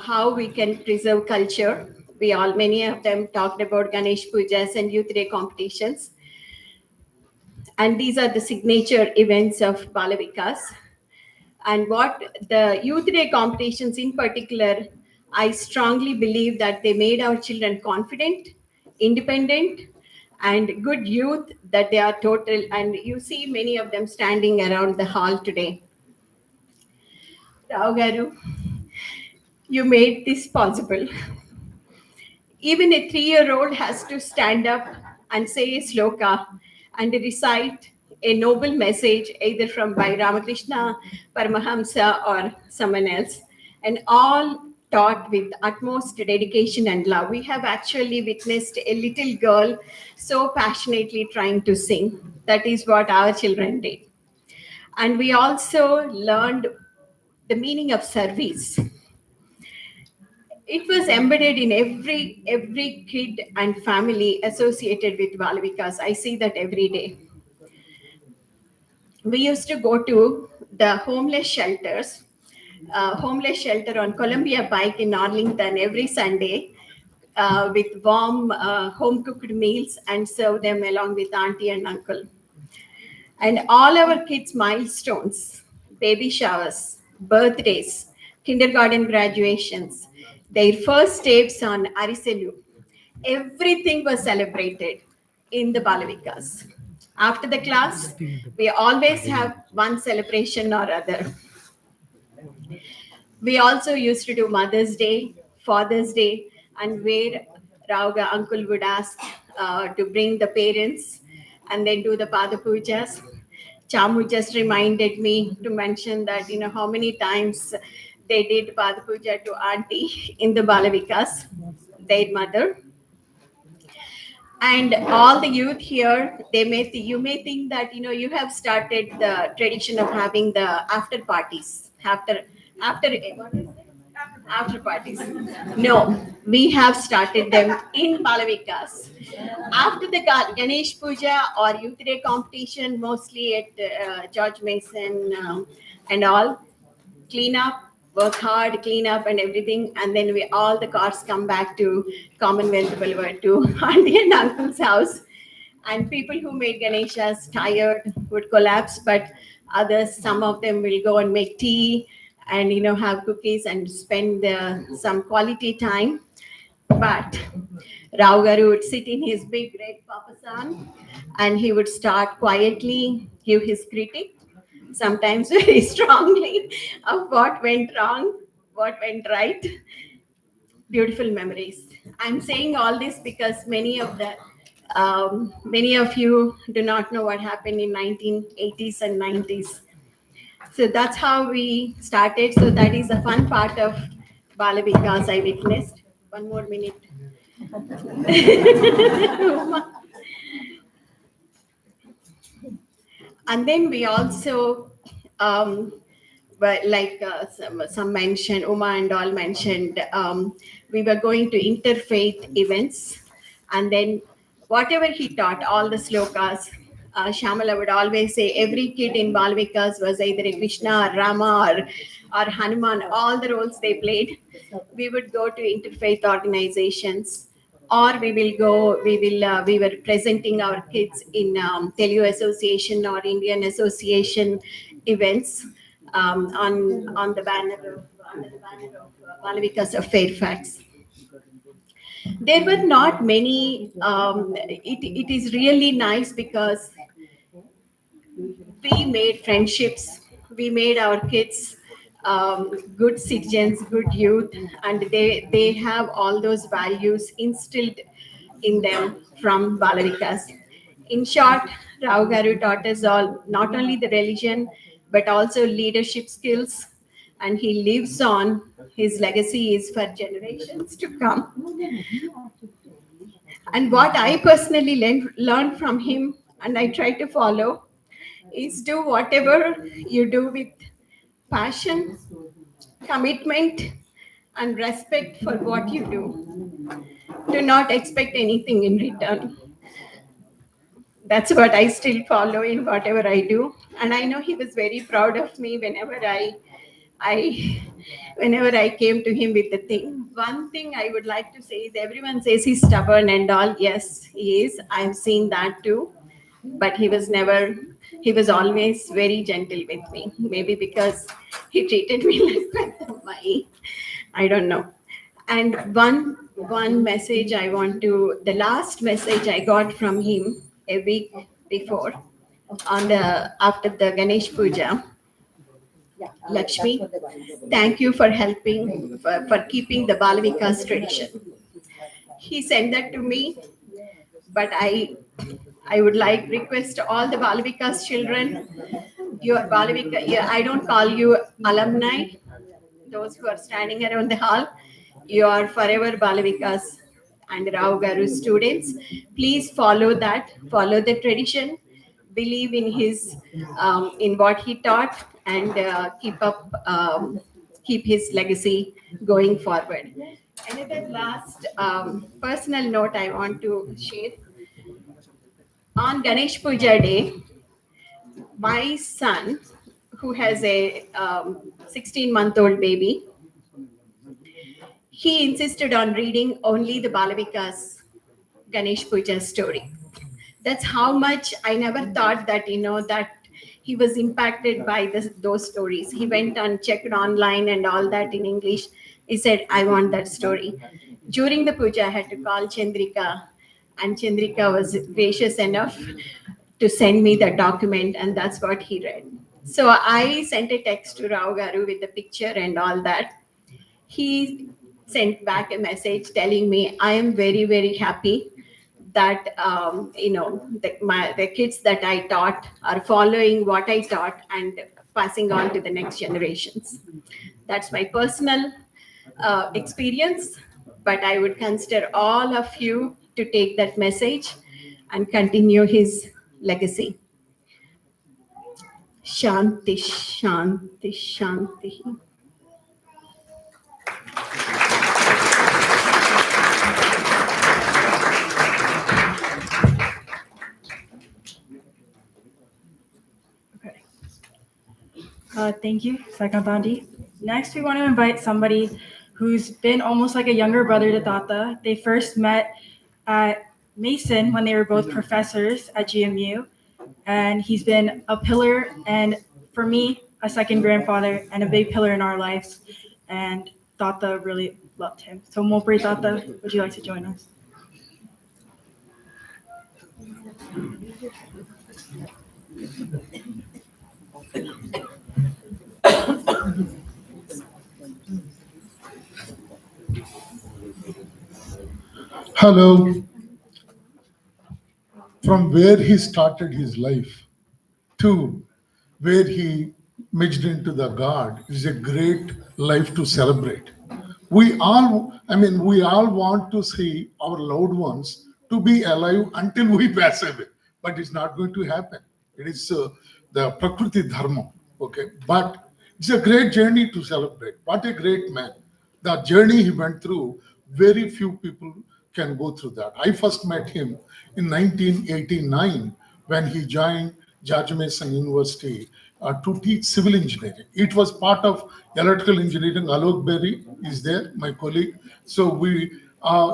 S: how we can preserve culture. Many of them talked about Ganesh Pujas and Youth Day competitions. And these are the signature events of Balavikas. And what the Youth Day competitions in particular, I strongly believe that they made our children confident, independent, and good youth, that they are total. And you see many of them standing around the hall today. Rao Garu, you made this possible. Even a 3-year-old has to stand up and say a sloka and recite a noble message, either from by Ramakrishna, Paramahamsa, or someone else, and all taught with utmost dedication and love. We have actually witnessed a little girl so passionately trying to sing. That is what our children did. And we also learned the meaning of service. It was embedded in every kid and family associated with Balavikas. I see that every day. We used to go to the homeless shelters, homeless shelter on Columbia Pike in Arlington every Sunday, with warm home cooked meals and serve them along with auntie and uncle. And all our kids' milestones, baby showers, birthdays, kindergarten graduations, their first steps on Ariselu, everything was celebrated in the Balavikas. After the class, we always have one celebration or other. We also used to do Mother's Day, Father's Day, and where Rauga uncle would ask to bring the parents and then do the Pada Pujas. Chamu just reminded me to mention that, how many times they did Pada Puja to auntie in the Balavikas, their mother. And all the youth here, you may think that, you have started the tradition of having the after parties, after after parties. No, we have started them in Balavikas. After the Ganesh Puja or Youth Day competition, mostly at George Mason and all, clean up, work hard, clean up and everything. And then all the cars come back to Commonwealth Boulevard to auntie and uncle's house. And people who made Ganeshas tired would collapse, but others, some of them will go and make tea and have cookies and spend some quality time. But Rao Garu would sit in his big red papasan and he would start quietly give his critique, sometimes very strongly, of what went wrong, what went right. Beautiful memories. I'm saying all this because many of you do not know what happened in 1980s and 90s. So that's how we started. So that is a fun part of Balavikas I witnessed. One more minute. And then we also, like some mentioned, Uma and all mentioned, we were going to interfaith events. And then whatever he taught, all the slokas, Shamala would always say every kid in Balvikas was either a Krishna or Rama or Hanuman, all the roles they played. We would go to interfaith organizations, or we were presenting our kids in Telugu Association or Indian Association events on the banner of Balavikas of Fairfax. There were not many. It is really nice because we made friendships. We made our kids good citizens, good youth, and they have all those values instilled in them from Balavikas. In short, Rao Garu taught us all not only the religion but also leadership skills, and he lives on. His legacy is for generations to come. And what I personally learned from him, and I try to follow, is do whatever you do with passion, commitment, and respect for what you do. Do not expect anything in return. That's what I still follow in whatever I do. And I know he was very proud of me I whenever I came to him with the thing. One thing I would like to say is everyone says he's stubborn and all. Yes, he is. I've seen that too. But he was always very gentle with me. Maybe because he treated me like my, I don't know. And one message I want to, the last message I got from him a week before on the after the Ganesh Puja. Lakshmi, thank you for helping, for keeping the Balavikas tradition. He sent that to me, but I would like request all the Balavikas children, your Balavika, yeah, I don't call you alumni, those who are standing around the hall, you are forever Balavikas and Rao Garu students. Please follow that, follow the tradition, believe in his, in what he taught, and keep his legacy going forward. Another last personal note I want to share. On Ganesh Puja day, my son, who has a 16-month-old baby, he insisted on reading only the Balavika's Ganesh Puja story. That's how much I never thought that, that he was impacted by those stories. He went and checked online and all that in English. He said, I want that story. During the puja, I had to call Chandrika, and Chandrika was gracious enough to send me the document, and that's what he read. So I sent a text to Rao Garu with the picture and all that. He sent back a message telling me, I am very, very happy that the kids that I taught are following what I taught and passing on to the next generations. That's my personal experience, but I would consider all of you to take that message and continue his legacy. Shanti, Shanti, Shanti.
O: Thank you, Sakantandi. Next, we want to invite somebody who's been almost like a younger brother to Tata. They first met at Mason when they were both professors at GMU, and he's been a pillar and, for me, a second grandfather and a big pillar in our lives. And Tata really loved him. So, Mopri Tata, would you like to join us?
T: Hello. From where he started his life to where he merged into the God is a great life to celebrate. We all want to see our loved ones to be alive until we pass away, but it's not going to happen. It is the Prakriti Dharma, okay? But it's a great journey to celebrate. What a great man. The journey he went through, very few people can go through that. I first met him in 1989 when he joined George Mason University to teach civil engineering. It was part of electrical engineering. Alok Berry is there, my colleague. So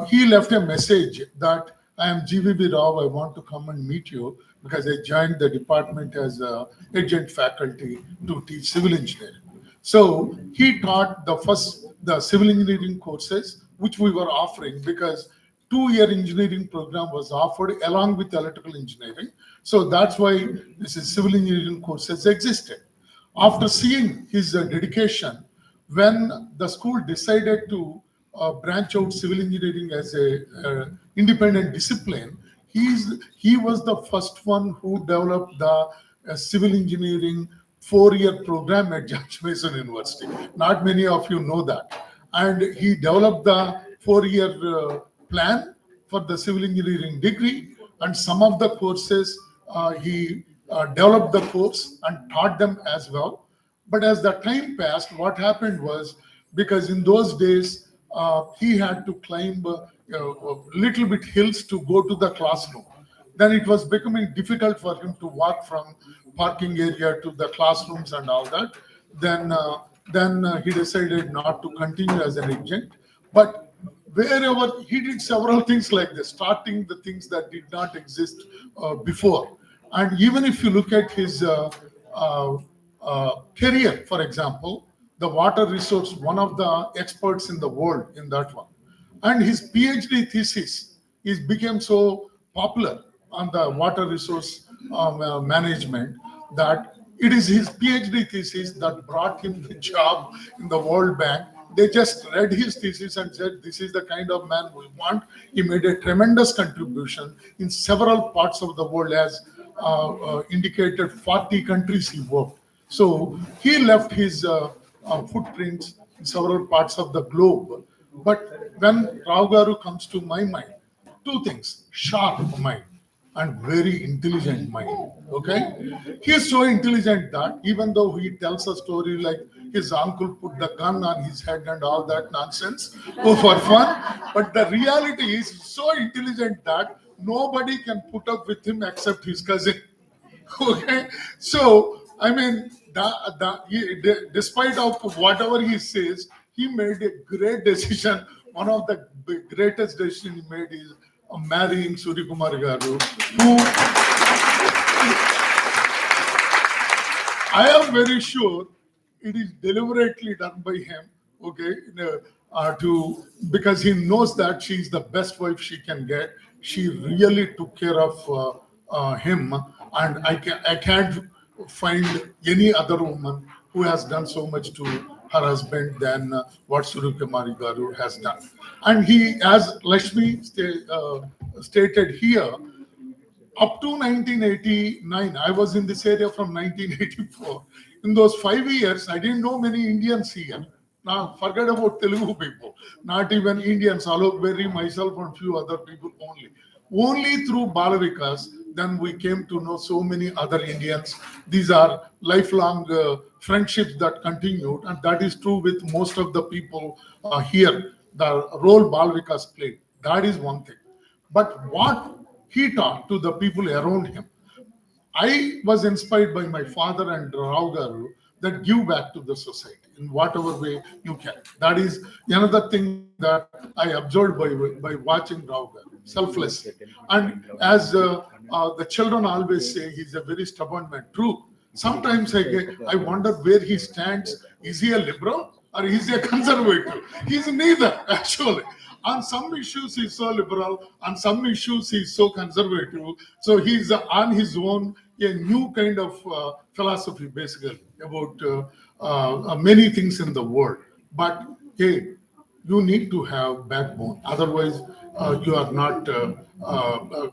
T: he left a message that I am GVV Rao, I want to come and meet you because I joined the department as adjunct faculty to teach civil engineering. So he taught the civil engineering courses, which we were offering because 2-year engineering program was offered along with electrical engineering. So that's why this is civil engineering courses existed. After seeing his dedication, when the school decided to branch out civil engineering as a independent discipline, he was the first one who developed the civil engineering 4-year program at George Mason University. Not many of you know that. And he developed the 4-year plan for the civil engineering degree, and some of the courses he developed the course and taught them as well. But as the time passed, what happened was because in those days he had to climb a little bit hills to go to the classroom. Then it was becoming difficult for him to walk from parking area to the classrooms and all that. Then he decided not to continue as an agent, but wherever he did several things like this, starting the things that did not exist before. And even if you look at his career, for example, the water resource, one of the experts in the world in that one. And his PhD thesis became so popular on the water resource management that it is his PhD thesis that brought him the job in the World Bank. They just read his thesis and said, this is the kind of man we want. He made a tremendous contribution in several parts of the world, as indicated 40 countries he worked. So he left his footprints in several parts of the globe. But when Rao Garu comes to my mind, two things: sharp mind and very intelligent mind. Okay, he is so intelligent that even though he tells a story like his uncle put the gun on his head and all that nonsense for fun, but the reality is so intelligent that nobody can put up with him except his cousin. Okay, so I mean, despite of whatever he says, he made a great decision. One of the greatest decisions he made is marrying Suryakumar Garu, who I am very sure it is deliberately done by him. Okay, because he knows that she is the best wife she can get. She really took care of him, and I can't find any other woman who has done so much to her husband than what Suryakumari Garu has done. And he, as Lakshmi stated here, up to 1989, I was in this area from 1984. In those 5 years, I didn't know many Indians here. Now, forget about Telugu people. Not even Indians, Alok Berry, myself, and few other people only. Only through Balavikas, then we came to know so many other Indians. These are lifelong friendships that continued, and that is true with most of the people here. The role Balavikas played, that is one thing. But what he taught to the people around him, I was inspired by my father and Rao Garu that give back to the society in whatever way you can. That is another thing that I observed by watching Rao Garu, selflessly. And as the children always say, he's a very stubborn man. True. Sometimes I wonder where he stands. Is he a liberal or is he a conservative? He's neither, actually. On some issues, he's so liberal. On some issues, he's so conservative. So he's on his own, a new kind of philosophy, basically, about many things in the world. But hey, you need to have backbone. Otherwise, you are not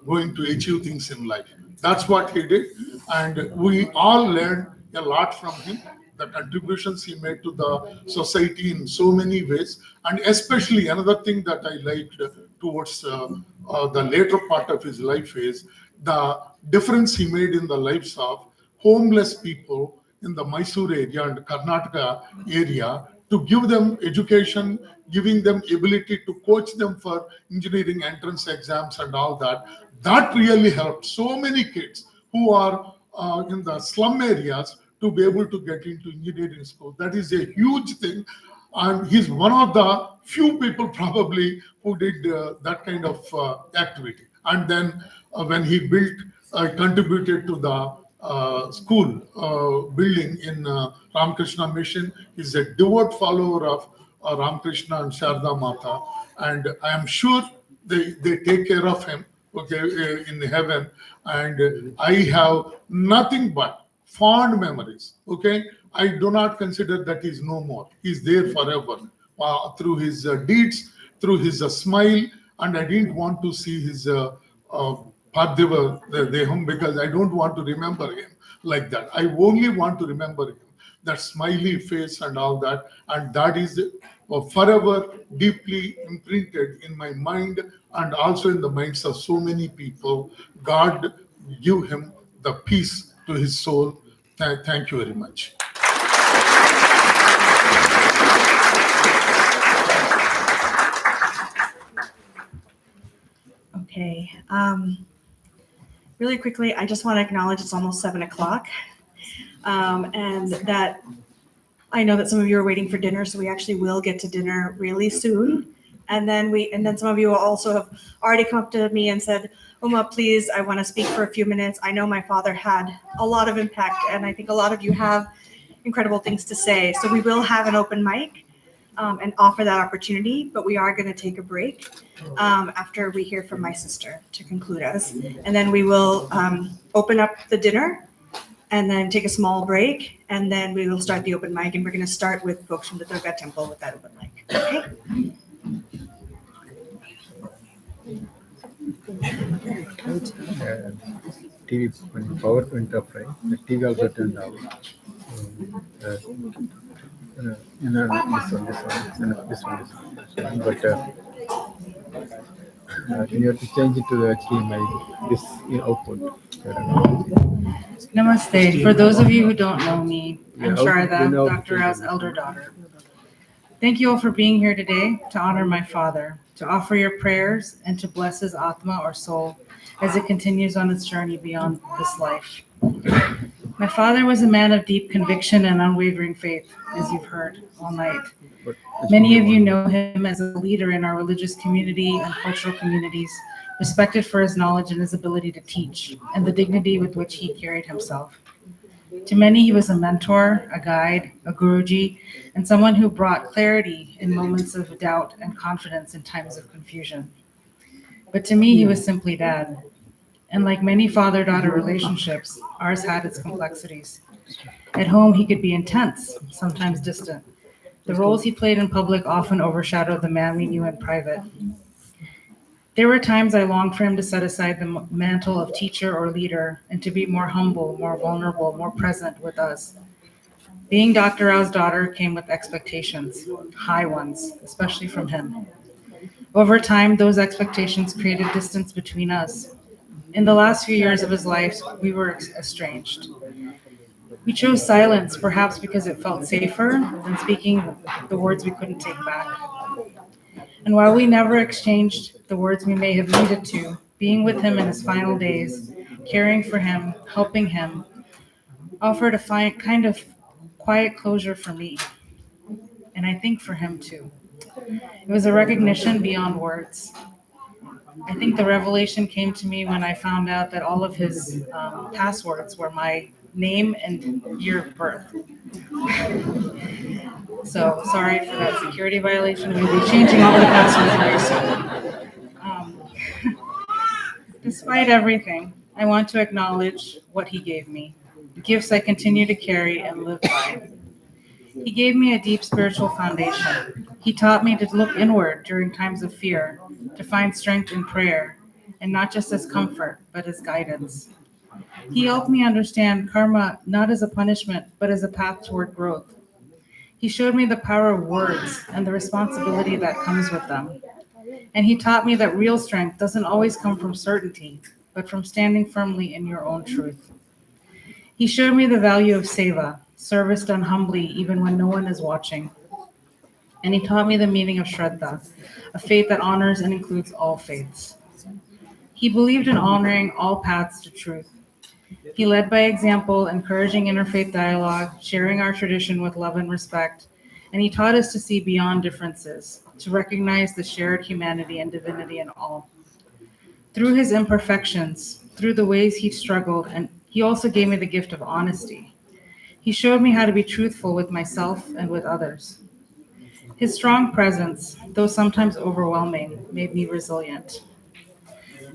T: going to achieve things in life. That's what he did. And we all learned a lot from him. The contributions he made to the society in so many ways. And especially another thing that I liked towards the later part of his life is the difference he made in the lives of homeless people in the Mysore area and Karnataka area, to give them education, giving them ability to coach them for engineering entrance exams and all that. That really helped so many kids who are in the slum areas to be able to get into engineering school. That is a huge thing. And he's one of the few people probably who did that kind of activity. And then when he contributed to the school building in Ramakrishna Mission, he's a devout follower of Ramakrishna and Sharda Mata. And I am sure they take care of him, okay, in heaven. And I have nothing but fond memories. Okay, I do not consider that he's no more. He's there forever through his deeds, through his smile, and I didn't want to see his Padeva Deham because I don't want to remember him like that. I only want to remember him, that smiley face and all that, and that is forever deeply imprinted in my mind and also in the minds of so many people. God give him the peace to his soul. Thank you very much.
N: Really quickly, I just want to acknowledge it's almost 7 o'clock, and that I know that some of you are waiting for dinner, so we actually will get to dinner really soon. And then some of you also have already come up to me and said, Uma, please, I want to speak for a few minutes. I know my father had a lot of impact, and I think a lot of you have incredible things to say. So we will have an open mic and offer that opportunity, but we are going to take a break after we hear from my sister to conclude us. And then we will open up the dinner and then take a small break, and then we will start the open mic, and we're going to start with folks from the Durga temple with that open mic. Okay?
A: TV when power went up, right? The TV also turned off. This one. But you have to change it to the HDMI, this output.
U: Namaste. For those of you who don't know me, I'm
A: Yeah,
U: Sharada,
A: how-
U: Dr. Rao's elder daughter. Thank you all for being here today to honor my father, to offer your prayers, and to bless his Atma or soul as it continues on its journey beyond this life. My father was a man of deep conviction and unwavering faith, as you've heard all night. Many of you know him as a leader in our religious community and cultural communities, respected for his knowledge and his ability to teach, and the dignity with which he carried himself. To many, he was a mentor, a guide, a guruji, and someone who brought clarity in moments of doubt and confidence in times of confusion. But to me, he was simply dad. And like many father-daughter relationships, ours had its complexities. At home, he could be intense, sometimes distant. The roles he played in public often overshadowed the man we knew in private. There were times I longed for him to set aside the mantle of teacher or leader and to be more humble, more vulnerable, more present with us. Being Dr. Rao's daughter came with expectations, high ones, especially from him. Over time, those expectations created distance between us. In the last few years of his life, we were estranged. We chose silence, perhaps because it felt safer than speaking the words we couldn't take back. And while we never exchanged the words we may have needed to, being with him in his final days, caring for him, helping him, offered a kind of quiet closure for me. And I think for him too. It was a recognition beyond words. I think the revelation came to me when I found out that all of his passwords were my name and year of birth. So sorry for that security violation. We'll be changing all the passwords very soon. Despite everything, I want to acknowledge what he gave me, the gifts I continue to carry and live by. He gave me a deep spiritual foundation. He taught me to look inward during times of fear, to find strength in prayer, and not just as comfort, but as guidance. He helped me understand karma not as a punishment, but as a path toward growth. He showed me the power of words and the responsibility that comes with them. And he taught me that real strength doesn't always come from certainty, but from standing firmly in your own truth. He showed me the value of seva, service done humbly even when no one is watching. And he taught me the meaning of Shraddha, a faith that honors and includes all faiths. He believed in honoring all paths to truth. He led by example, encouraging interfaith dialogue, sharing our tradition with love and respect, and he taught us to see beyond differences, to recognize the shared humanity and divinity in all. Through his imperfections, through the ways he struggled, and he also gave me the gift of honesty. He showed me how to be truthful with myself and with others. His strong presence, though sometimes overwhelming, made me resilient.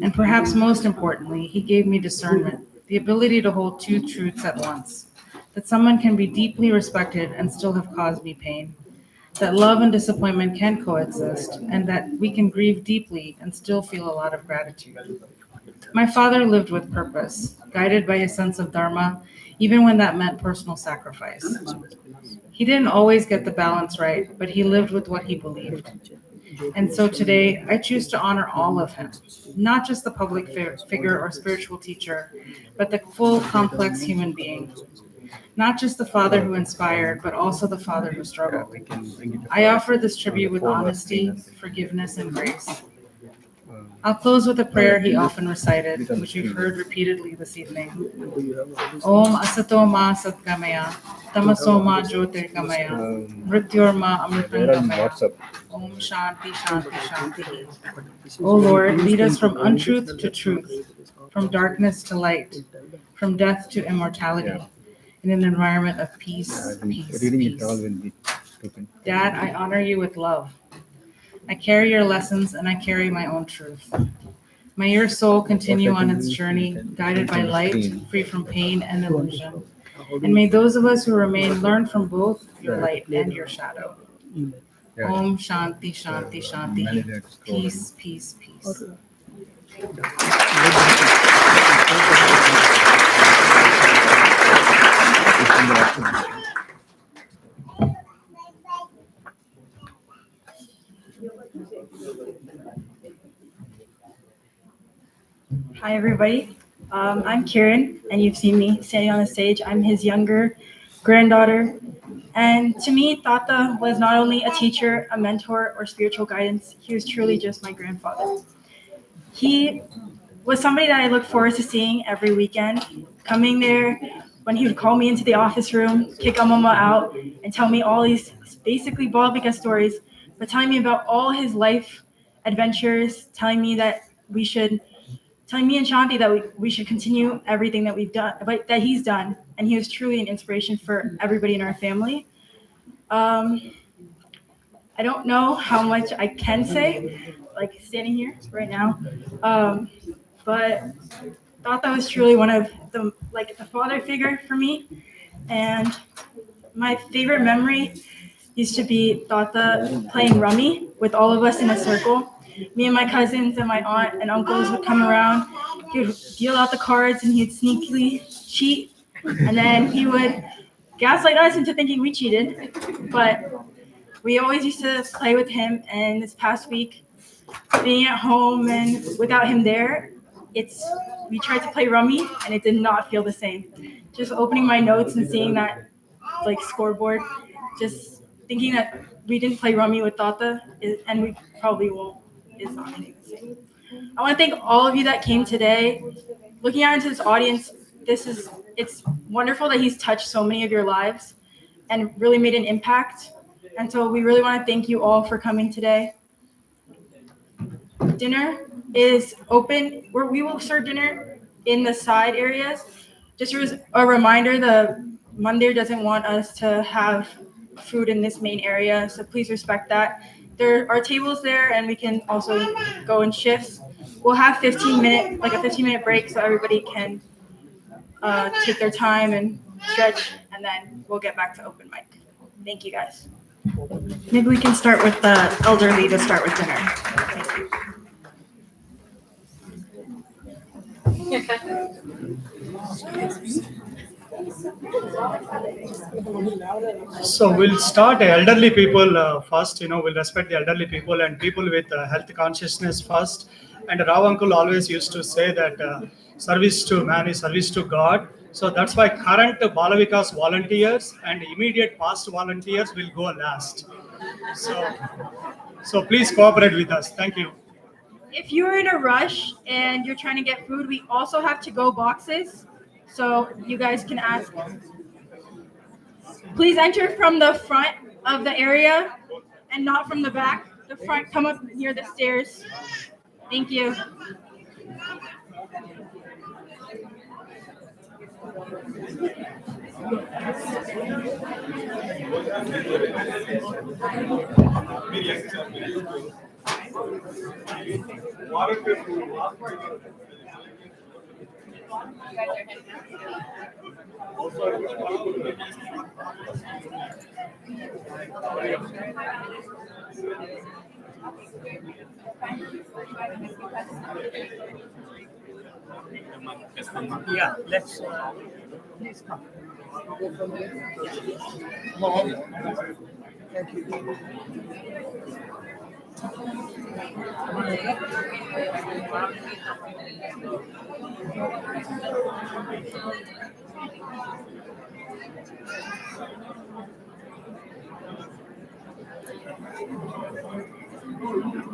U: And perhaps most importantly, he gave me discernment, the ability to hold two truths at once, that someone can be deeply respected and still have caused me pain, that love and disappointment can coexist, and that we can grieve deeply and still feel a lot of gratitude. My father lived with purpose, guided by his sense of dharma, even when that meant personal sacrifice. He didn't always get the balance right, but he lived with what he believed. And so today, I choose to honor all of him, not just the public figure or spiritual teacher, but the full, complex human being. Not just the father who inspired, but also the father who struggled. I offer this tribute with honesty, forgiveness, and grace. I'll close with a prayer he often recited, which we've heard repeatedly this evening. Om Asato Ma Satgamaya, Tamaso Ma Jyotirgamaya, Mrityorma Amritangamaya. Om Shanti Shanti Shanti. O Lord, lead us from untruth to truth, from darkness to light, from death to immortality, in an environment of peace, peace, peace. Dad, I honor you with love. I carry your lessons and I carry my own truth. May your soul continue on its journey, guided by light, free from pain and illusion. And may those of us who remain learn from both your light and your shadow. Om Shanti Shanti Shanti. Peace, peace, peace.
O: Hi, everybody. I'm Kieran, and you've seen me standing on the stage. I'm his younger granddaughter. And to me, Tata was not only a teacher, a mentor, or spiritual guidance, he was truly just my grandfather. He was somebody that I look forward to seeing every weekend, coming there when he would call me into the office room, kick Mama out, and tell me all these basically Balbika stories, but telling me about all his life adventures, telling me and Shanti that we should continue everything that we've done, that he's done, and he was truly an inspiration for everybody in our family. I don't know how much I can say, like standing here right now, but Tata was truly one of the father figure for me, and my favorite memory used to be Tata playing rummy with all of us in a circle. Me and my cousins and my aunt and uncles would come around. He would deal out the cards and he'd sneakily cheat. And then he would gaslight us into thinking we cheated. But we always used to play with him. And this past week, being at home and without him there, we tried to play rummy and it did not feel the same. Just opening my notes and seeing that scoreboard, just thinking that we didn't play rummy with Tata, and we probably won't, is not anything the same. I want to thank all of you that came today. Looking out into this audience, it's wonderful that he's touched so many of your lives and really made an impact. And so we really want to thank you all for coming today. Dinner is open. We will serve dinner in the side areas. Just as a reminder, the Mandir doesn't want us to have food in this main area, so please respect that. There are tables there, and we can also go in shifts. We'll have a 15-minute break, so everybody can take their time and stretch, and then we'll get back to open mic. Thank you, guys.
N: Maybe we can start with the elderly to start with dinner. Thank you.
D: So we'll start elderly people first. We'll respect the elderly people and people with health consciousness first. And Rao uncle always used to say that service to man is service to God. So that's why current Balavikas volunteers and immediate past volunteers will go last. So please cooperate with us. Thank you.
O: If you're in a rush and you're trying to get food, we also have to-go boxes, so you guys can ask. Please enter from the front of the area and not from the back. The front, come up near the stairs. Thank you.
D: Yeah, let's please come. Thank you.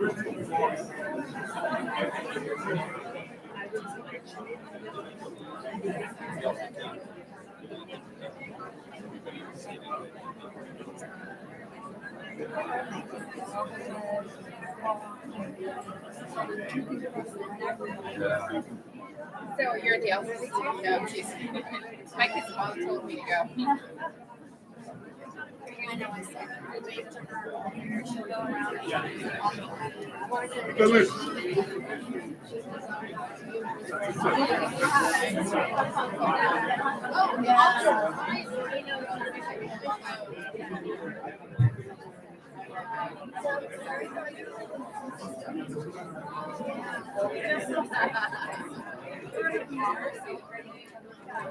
E: So you're the elderly too? No, she's my kid's mom told me to go. I know I said. She'll go around. Oh,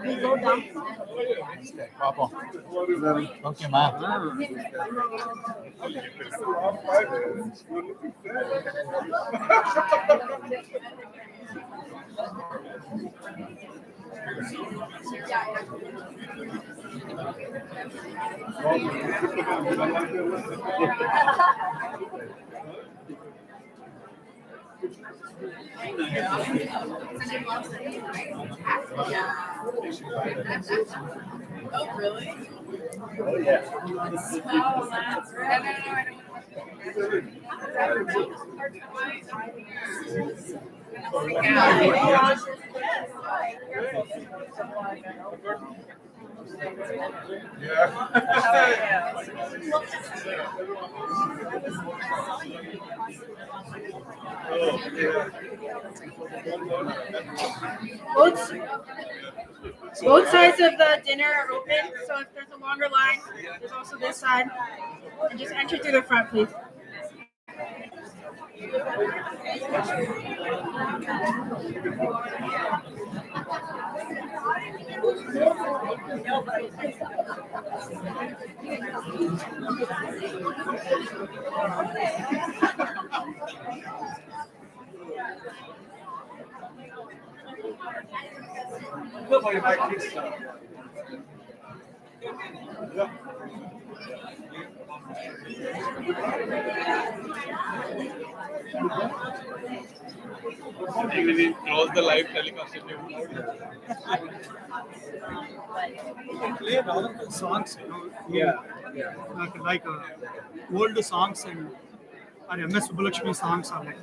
A: We go down.
H: Papo. Okay, ma.
E: Oh, really?
H: Oh, yeah.
E: Oh, that's right.
N: Both, both sides of the dinner are open, so if there's a longer line, there's also this side. And just enter through the front, please.
C: We close the live telecast.
D: Play Ravangal songs, like old songs and or MS Subbulakshmi songs are like.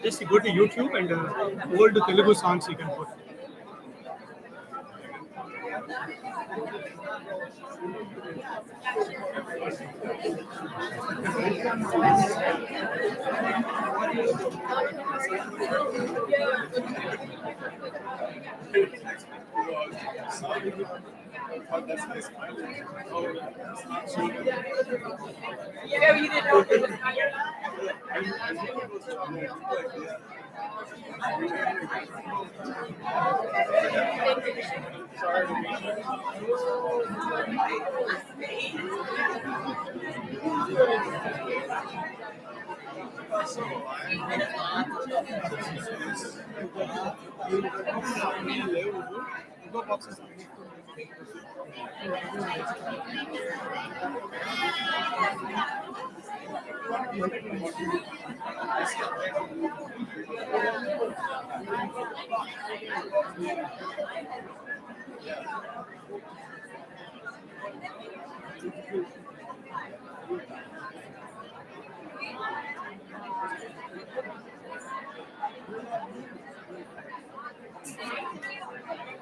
D: Just you go to YouTube and old Telugu songs you can put.
E: You didn't know it was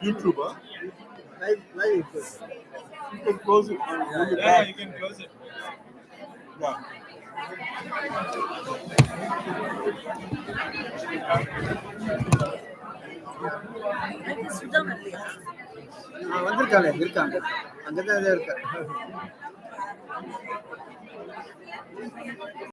A: YouTuber. Live. You can close it.
C: Yeah, you can close it.
A: Yeah. வந்திருக்காங்க இருக்காங்க அங்கதான் இருக்கா